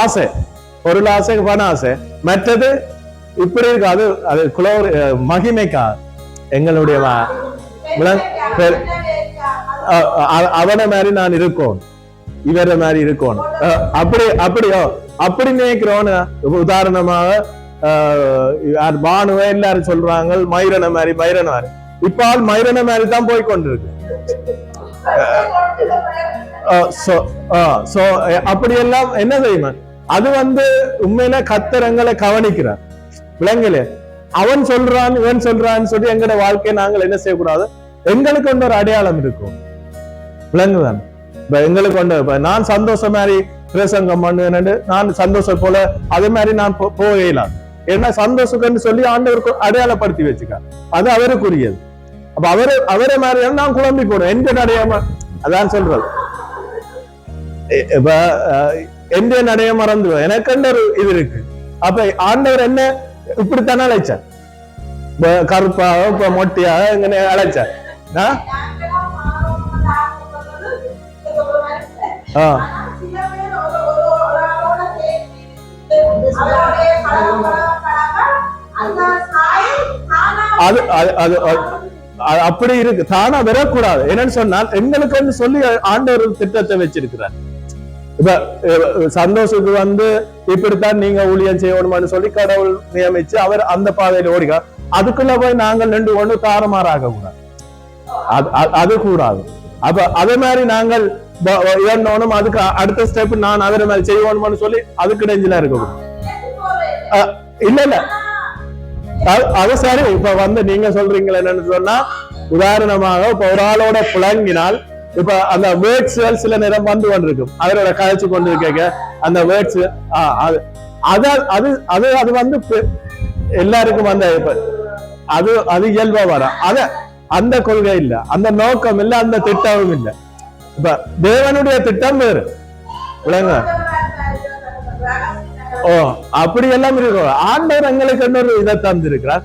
ஆசை, பொருள் ஆசை, பண ஆசை, மற்றது இப்படி இருக்கு. அது அது மகிமைக்கா எங்களுடைய அவனை மாதிரி நான் இருக்கணும், இவரை மாதிரி இருக்கணும், அப்படி நினைக்கிறோன்னு. உதாரணமாக பானுவை எல்லாரும் சொல்றாங்க மயிரன மாதிரி இப்ப மயிரன மாதிரி தான் போய் கொண்டிருக்கு. அப்படி எல்லாம் என்ன செய்யுமா, அது உண்மையில கத்தரங்களை கவனிக்கிறார் விலங்குல. அவன் சொல்றான் இவன் சொல்றான்னு சொல்லி எங்களோட வாழ்க்கையை நாங்கள் என்ன செய்யக்கூடாது. எங்களுக்கு கொண்ட ஒரு அடையாளம் இருக்கும் விலங்குதான். எங்களுக்கு கொண்ட நான் சந்தோஷம் மாதிரி பிரசங்கம் பண்ணுவேன், நான் சந்தோஷம் போல அதே மாதிரி நான் போகலாம். ஏன்னா சந்தோஷம்னு சொல்லி ஆண்டவருக்கு அடையாளப்படுத்தி வச்சுக்க, அது அவருக்குரியது. அப்ப அவரை மாதிரி நான் குழம்பி போனேன் எந்த அடையாம. அதான் சொல்றது, இப்ப எந்த நடைய மறந்துடும் எனக்கு ஒரு இது இருக்கு. அப்ப ஆண்டவர் என்ன இப்படித்தானே அழைச்சார், கருப்பாக இப்ப மொட்டையாக எங்க அழைச்சார். அப்படி இருக்கு, தானா வரக்கூடாது. என்னன்னு சொன்னால் எங்களுக்கு சொல்லி ஆண்டவர் திட்டத்தை வச்சிருக்கிறார். இப்ப சந்தோஷத்துக்கு இப்படித்தான் நீங்க ஊழியம் செய்யணும்னு சொல்லி கடவுள் நியமிச்சு அவர் அந்த பாதையில ஓடிக்கா. அதுக்குள்ள போய் நாங்கள் 2 தாறுமாறாக கூடாது, அது கூடாது. அப்ப அதே மாதிரி நாங்கள் இறந்தோனும் அதுக்கு அடுத்த ஸ்டெப் நான் அவரை மாதிரி செய்வோணும்னு சொல்லி அதுக்கு இடைஞ்சலா இருக்கக்கூடாது. இல்ல அது சரி. இப்ப நீங்க சொல்றீங்களா என்னன்னு சொன்னா, உதாரணமாக இப்ப ஒரு ஆளோட புழங்கினால் இப்ப அந்த வேர்ட்ஸ்கள் சில நேரம் கொண்டிருக்கும், அவரோட கதைச்சு கொண்டு கேட்க அந்த வேர்ட்ஸ் அது எல்லாருக்கும் இப்ப அது இயல்பா வர. அந்த கொள்கை இல்ல, அந்த நோக்கம் இல்ல, அந்த திட்டமும் இல்ல. இப்ப தேவனுடைய திட்டம் வேறு விளங்க. அப்படி எல்லாம் இருக்கும். ஆண்டவர் எங்களுக்கு இன்னொரு இதை தந்திருக்கிறார்.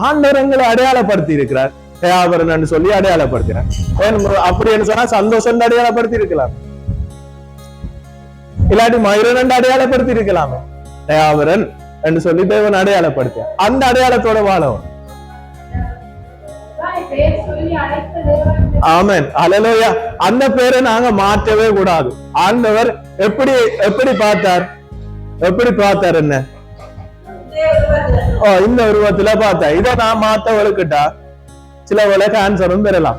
ஆண்டவர் எங்களை அடையாளப்படுத்தி இருக்கிறார், தயாபரன் சொல்லி அடையாளப்படுத்தினார். அப்படின்னு சொன்னா சந்தோஷம் அடையாளப்படுத்தி இருக்கலாம், இல்லாட்டி மயூரன் அடையாளப்படுத்தி இருக்கலாமே. தயாபரன் என்று சொல்லி தேவன் அடையாளப்படுத்த, அந்த அடையாளத்தோட வாழவும். ஆமென், ஹல்லேலூயா. அந்த பேரை நாங்க மாற்றவே கூடாது. ஆண்டவர் எப்படி பார்த்தார், என்ன இந்த உருவத்துல பார்த்தா, இதை நான் மாத்தவளுக்கிட்டா சில வேலை கேன்சரும் பெறலாம்.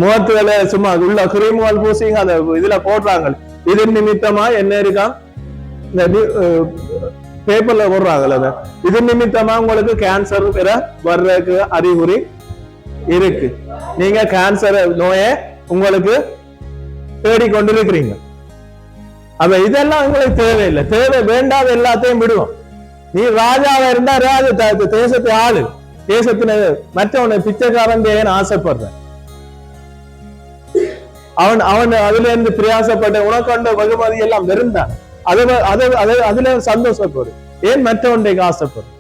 முகத்துல சும்மா உள்ள கிரீம்கள் பூசிங்க அந்த இதுல போடுறாங்க, இது நிமித்தமா என்ன இருக்கா இந்த பேப்பர்ல போடுறாங்கல்ல, இது நிமித்தமா உங்களுக்கு கேன்சர் பெற வர்றதுக்கு அறிகுறி இருக்கு, நீங்க கேன்சர் நோயை உங்களுக்கு தேடிக்கொண்டிருக்கிறீங்க. அப்ப இதெல்லாம் உங்களுக்கு தேவையில்லை, தேவை வேண்டாத எல்லாத்தையும் விடுவோம். நீ ராஜாவா இருந்தா தேசத்தை ஆளு, தேசத்துல மற்றவனை பிச்சைக்காரன் ஆசைப்படுற, அவன் அதுல இருந்து பிரயாசப்பட்ட உனக்கொண்ட வகுமதி எல்லாம் வெறுந்தான், அதுல சந்தோஷப்படு. ஏன் மற்றவன்றைக்கு ஆசைப்படு,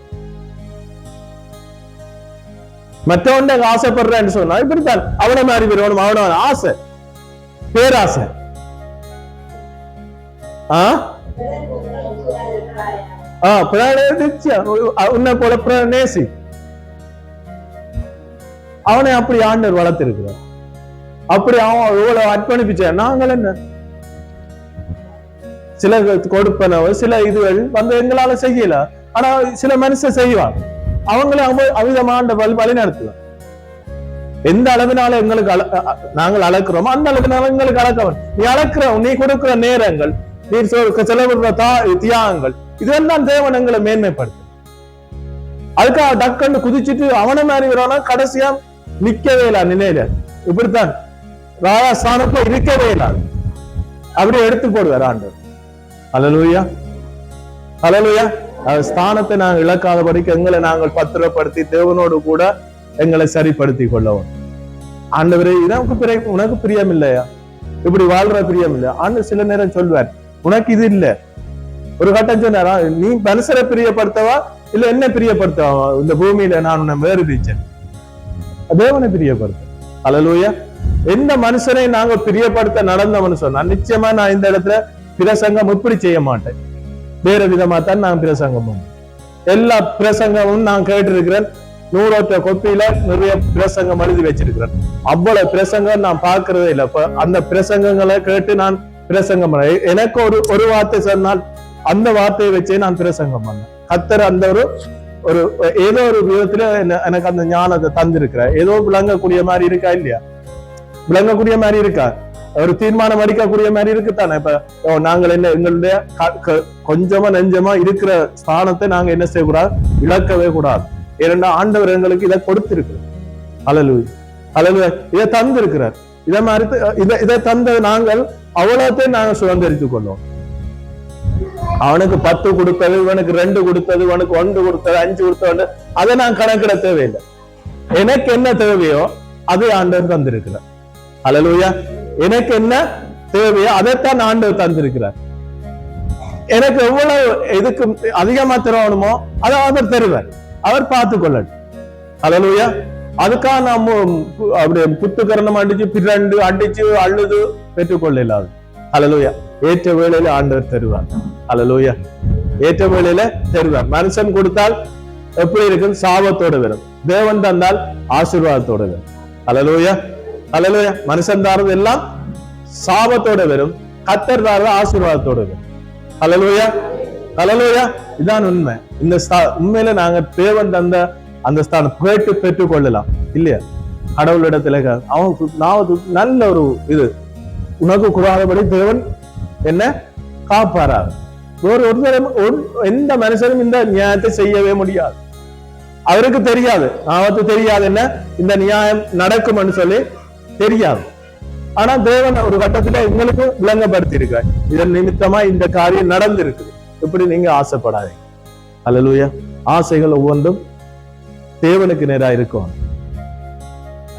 மற்றவன்றைக்கு ஆசைப்படுறேன்னு சொன்னா இப்படித்தான் அவனை மாதிரி விரும்பணும். அவன ஆசை, பேராசை. உன்னை போல நேசி, அவனை அப்படி ஆண்டவர் வளர்த்திருக்கிறார். அப்படி அவன் எவ்வளவு அர்ப்பணிப்பிச்ச. நாங்கள் என்ன சில கொடுப்பனவ சில இதுகள் எங்களால செய்யல, ஆனா சில மனுஷன் செய்வாங்க, அவங்கள அவிதமான வழி நடத்துவாங்க. எந்த அளவினால எங்களுக்கு நாங்கள் அளக்குறோமோ அந்த அளவினால எங்களுக்கு அளக்கவன். நீ அளக்குற, நீ கொடுக்கிற நேரங்கள், நீ செலவிடுற தியாகங்கள், இதெல்லாம் தேவன் எங்களை மேன்மைப்படுத்த. அதுக்காக டக்குன்னு குதிச்சுட்டு அவனை மாதிரி வரானா கடைசியா நிக்கவே இல்லை நிலையில. இப்படித்தான் ராஜஸ்தானத்துல இருக்கவே இல்லாது, அப்படி எடுத்து போடுவார் ஆண்டவர். ஹல்லேலூயா, ஹல்லேலூயா. ஸ்தானத்தை நாங்கள் இழக்காதபடிக்கு எங்களை நாங்கள் பத்திரப்படுத்தி தேவனோடு கூட எங்களை சரிப்படுத்தி கொள்ளவும். ஆண்டவரே உனக்கு பிரியம் இல்லையா, இப்படி வாழ்ற பிரியம் இல்லையா? ஆண்டவர் சில நேரம் சொல்வார், உனக்கு இது இல்ல. ஒரு கட்டம் சொன்னாரா, நீ மனுஷரை பிரியப்படுத்தவா இல்ல என்ன பிரியப்படுத்த இந்த பூமியில நான் உன்னை வேறுபிச்சேன்? தேவனை பிரியப்படுத்த. அல்லேலூயா. எந்த மனுஷனை நாங்க பிரியப்படுத்த நடந்தவன்னு சொன்னா நிச்சயமா நான் இந்த இடத்துல பிரசங்கம் இப்படி செய்ய மாட்டேன். வேற விதமா தான் நான் பிரசங்கம் பண்ணேன். எல்லா பிரசங்கமும் நான் கேட்டிருக்கிறேன். 100 கொப்பியில நிறைய பிரசங்கம் எழுதி வச்சிருக்கிறேன். அவ்வளவு பிரசங்கம் நான் பார்க்கறதே இல்லை. அந்த பிரசங்கங்களை கேட்டு நான் பிரசங்கம் பண்ணேன். எனக்கு ஒரு வார்த்தை சொன்னால் அந்த வார்த்தையை வச்சே நான் பிரசங்கம் பண்ணேன். கர்த்தர் அந்த ஒரு ஏதோ ஒரு விதத்துல எனக்கு அந்த ஞானத்தை தந்திருக்கிறார். ஏதோ விளங்கக்கூடிய மாதிரி இருக்கா இல்லையா? விளங்கக்கூடிய மாதிரி இருக்கா? ஒரு தீர்மானம் அடிக்கக்கூடிய மாதிரி இருக்குத்தானே? இப்ப நாங்கள் என்ன எங்களுடைய கொஞ்சமா நெஞ்சமா இருக்கிற ஸ்தானத்தை நாங்க என்ன செய்யக்கூடாது? இழக்கவே கூடாது. ஏனென்றா ஆண்டவர் எங்களுக்கு இதை கொடுத்திருக்கிறார். அல்லேலூயா, அல்லேலூயா. இதை தந்திருக்கிறார். இதை மாதிரி இதை தந்த நாங்கள் அவ்வளோத்தையும் நாங்கள் சுதந்திரித்துக் கொள்வோம். அவனுக்கு 10 கொடுத்தது, இவனுக்கு 2 கொடுத்தது, இவனுக்கு 1 கொடுத்தது, 5 கொடுத்தது, அதை நான் கணக்கிட தேவையில்லை. எனக்கு என்ன தேவையோ அதை ஆண்டவர் தந்திருக்கிறார். அல்லேலூயா. எனக்கு என்ன தேவையோ அதைத்தான் ஆண்டவர் தந்திருக்கிறார். எனக்கு எவ்வளவு இதுக்கு அதிகமா தரணுமோ அதை அவர் தருவார். அவர் பார்த்து கொள்ளட்டும். அல்லேலூயா. அதுக்காக நாம அப்படியே புத்துக்கரணம் பிறண்டு அடிச்சு அழுது பெற்றுக்கொள்ள இல்லாது. அல்லேலூயா. ஏற்ற வேளையில ஆண்டவர் தருவார். அல்லேலூயா. ஏற்ற வேளையில தருவார். மனுஷன் கொடுத்தால் எப்படி இருக்கு? சாபத்தோட வரும். தேவன் தந்தால் ஆசீர்வாதத்தோட வரும். அல்லேலூயா, அல்லேலூயா. மனுஷன் தாரது எல்லாம் சாபத்தோட வரும். கர்த்தர் தாரது ஆசீர்வாதத்தோட வரும். அல்லேலூயா, அல்லேலூயா. இதான் உண்மை. இந்த உண்மையில நாங்க தேவன் தந்த அந்த ஸ்தானம் கேட்டு பெற்றுக் கொள்ளலாம் இல்லையா? கடவுளிடத்துல அவன் நல்ல ஒரு இது உனக்கு கூடாதபடி தேவன் என்ன காப்பாரார். எந்த மனுஷனும் இந்த நியாயத்தை செய்யவே முடியாது. அவருக்கு தெரியாது, அவருக்கு தெரியாது என்ன இந்த நியாயம் நடக்கும் சொல்லி தெரியாது. ஆனா தேவன் ஒரு கட்டத்துல எங்களுக்கு விளங்கப்படுத்தி இருக்கிறார். இதன் நிமித்தமா இந்த காரியம் நடந்திருக்கு. இப்படி நீங்க ஆசைப்படாதீங்க. அல்லேலூயா. ஆசைகள் ஒவ்வொன்றும் தேவனுக்கு நேரா இருக்கும்.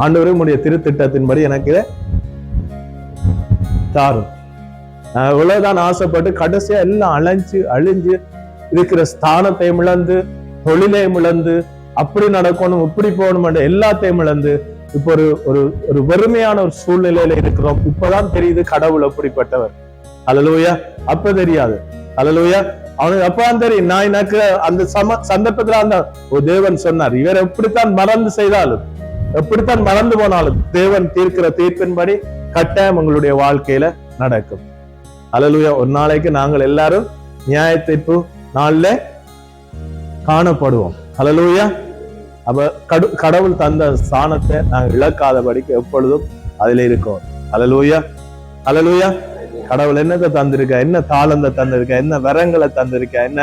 ஆண்டவரே உம்முடைய திருத்திட்டத்தின்படி எனக்கு தாரும். இவ்வளவுதான் ஆசைப்பட்டு கடைசியா எல்லாம் அழிஞ்சு இருக்கிற ஸ்தானத்தையும் இழந்து, தொழிலையும் இழந்து, அப்படி நடக்கணும் இப்படி போகணும் எல்லாத்தையும் இழந்து இப்போ ஒரு வெறுமையான ஒரு சூழ்நிலையில இருக்கிறோம். இப்பதான் தெரியுது கடவுள் அப்படிப்பட்டவர். அல்லேலூயா. அப்ப தெரியாது. அல்லேலூயா. அவனுக்கு அப்பதான் தெரியும். நான் எனக்கு அந்த சந்தர்ப்பத்துல அந்த தேவன் சொன்னார், இவர் எப்படித்தான் மறந்து செய்தாலும், எப்படித்தான் மறந்து போனாலும் தேவன் தீர்க்கிற தீர்ப்பின்படி கட்டாயம் உங்களுடைய வாழ்க்கையில நடக்கும். அல்லேலூயா. ஒரு நாளைக்கு நாங்கள் எல்லாரும் நியாய தீர்ப்பு நாள்ல காணப்படுவோம். அல்லேலூயா. அப்ப கடவுள் தந்த ஸ்தானத்தை நாங்கள் இழக்காதபடிக்கு எப்பொழுதும் அதுல இருக்கோம். அல்லேலூயா, அல்லேலூயா. கடவுள் என்னத்தை தந்திருக்க, என்ன தாளந்தை தந்திருக்க, என்ன வரங்களை தந்திருக்க, என்ன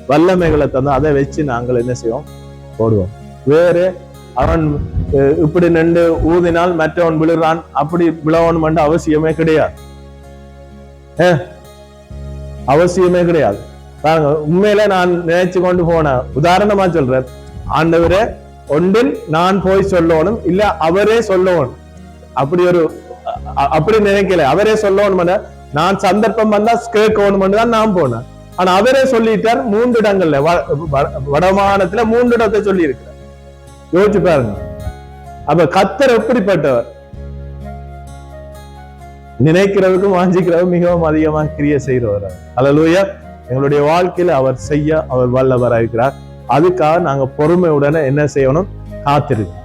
வல்லமைகளை தந்த, அதை வச்சு நாங்கள் என்ன செய்வோம்? போடுவோம். வேறு அவன் இப்படி நின்று ஊதினால் மற்றவன் விழுறான், அப்படி விழவன் அவசியமே கிடையாது. அவசியமே கிடையாது. உண்மையில நான் நினைச்சு கொண்டு போன உதாரணமா சொல்றேன். ஆண்டவரே ஒன்றில் நான் போய் சொல்லணும், இல்ல அவரே சொல்லணும். அப்படி நினைக்கல. அவரே சொல்லணும். நான் சந்தர்ப்பம் வந்தா கேட்கணும் தான் நான் போனேன். ஆனா அவரே சொல்லிட்டார் 3 இடங்கள்ல, வடமானத்துல 3 இடத்தை சொல்லி இருக்கிறார். யோசிச்சு பாருங்க. அப்ப கர்த்தர் எப்படிப்பட்டவர்? நினைக்கிறதுக்கும் வாஞ்சிக்கிறதும் மிகவும் அதிகமா கிரியை செய்கிறவர். அல்லேலூயா. எங்களுடைய வாழ்க்கையில அவர் வல்லவராக இருக்கிறார். அதுக்காக நாங்க பொறுமையுடனே என்ன செய்யணும்? காத்திருக்கோம்.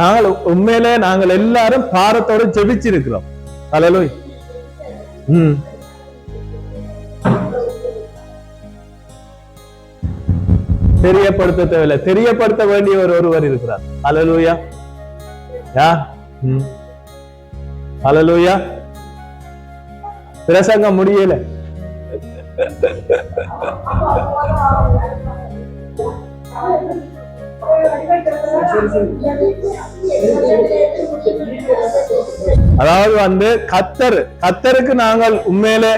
நாங்கள் உண்மையிலே நாங்கள் எல்லாரும் பாரத்தோடு ஜெபிச்சிருக்கிறோம். அல்லேலூயா. தெரியப்படுத்த தேவையில்லை, தெரியப்படுத்த வேண்டிய ஒருவர் இருக்கிறார். அல்லேலூயா. யார்? அல்லேலூயா. பிரசங்கம் முடியல. அதாவது கர்த்தருக்கு நாங்கள் உண்மையிலே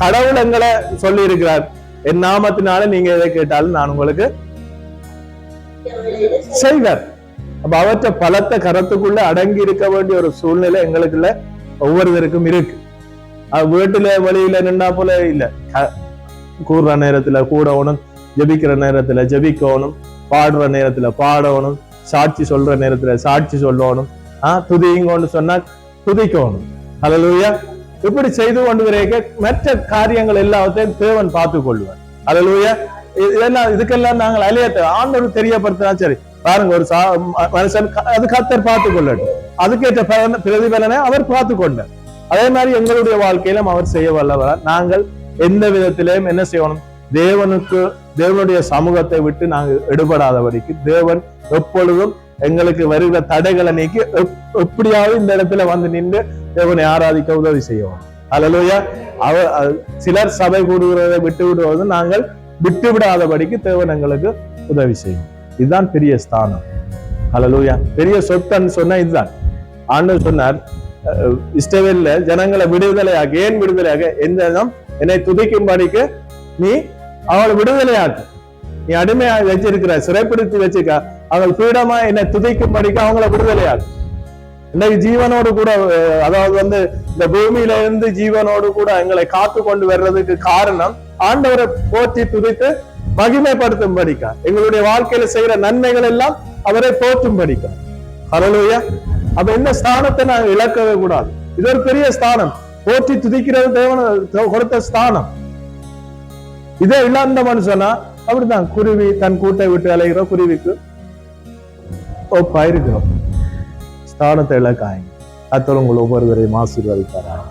கடவுள் எங்களை சொல்லி இருக்கிறார், என் நாமத்தினால நீங்க எதை கேட்டாலும் நான் உங்களுக்கு செய்வார். அப்ப அவற்றை பலத்த கரத்துக்குள்ள அடங்கி இருக்க வேண்டிய ஒரு சூழ்நிலை எங்களுக்குள்ள ஒவ்வொருவருக்கும் இருக்கு. வீட்டுல வழியில நின்னா போல இல்ல, கூடுற நேரத்துல கூடணும், ஜெபிக்கிற நேரத்துல ஜெபிக்கணும், பாடுற நேரத்துல பாடணும், சாட்சி சொல்ற நேரத்துல சாட்சி சொல்லணும், துதிங்கன்னு சொன்னா துதிக்கணும். ஹல்லேலூயா. இப்படி செய்து கொண்டு வரைக்க மற்ற காரியங்கள் எல்லாத்தையும் தேவன் பார்த்து கொள்வார். ஹல்லேலூயா. இதெல்லாம் இதுக்கெல்லாம் நாங்கள் அலையத்தை ஆண்டவர் தெரியப்படுத்தினா சரி, பாருங்க ஒரு மனுஷன் அது கர்த்தர் பார்த்து கொள்ளட்டும், அதுக்கேற்ற பிரதிபலனை அவர் பார்த்து கொண்டார். அதே மாதிரி எங்களுடைய வாழ்க்கையிலும் அவர் செய்ய வல்லவர். நாங்கள் எந்த விதத்திலையும் என்ன செய்யணும், தேவனுடைய சமூகத்தை விட்டு நாங்கள் எடுபடாதபடிக்கு தேவன் எப்பொழுதும் எங்களுக்கு வருகிற தடைகளை நீக்கி எப்படியாவது இந்த இடத்துல வந்து நின்று தேவனை ஆராதிக்க உதவி செய்வோம். ஹல்லேலூயா. சிலர் சபை கூடுகிறதை விட்டு விடுவது நாங்கள் விட்டு விடாதபடிக்கு தேவன் எங்களுக்கு உதவி செய்யும். இதுதான் பெரிய ஸ்தானம். ஹல்லேலூயா. பெரிய சொத்தன்னு சொன்னா இதுதான். ஆண்டவர் சொன்னார், இஸ்ரவேல்ல ஜனங்களை விடுதலையாக, ஏன் விடுதலையாக, எந்த என்னை துதிக்கும்படிக்கு நீ அவளை விடுதலையாக்கு, நீ அடிமையாக வச்சிருக்கிற, சிறைப்பிடித்து வச்சிருக்க, அவள் பீடமா என்னை துதிக்கும்படிக்கு அவங்கள விடுதலையாக்கு. இன்னைக்கு ஜீவனோடு கூட, அதாவது இந்த பூமியில இருந்து ஜீவனோடு கூட எங்களை காத்து கொண்டு வர்றதுக்கு காரணம் ஆண்டவரை போற்றி துதித்து மகிமைப்படுத்தும் படிக்கா, எங்களுடைய வாழ்க்கையில செய்யற நன்மைகள் எல்லாம் அவரை போற்றும் படிக்கா. ஹல்லேலூயா. அப்ப இந்த ஸ்தானத்தை நாங்கள் இழக்கவே கூடாது. இது ஒரு பெரிய ஸ்தானம். போற்றி துதிக்கிறது தேவன் கொடுத்த ஸ்தானம். இதே இல்லாத மனுஷனா அப்படித்தான் குருவி தன் கூட்டை விட்டு அலைகிற குருவிக்கு ஒப்பாயிருக்கிறோம். ஸ்தானத்தை இழக்காங்க. கர்த்தர் உங்கள் ஒவ்வொருவரையும் ஆசீர்வதிப்பாராக.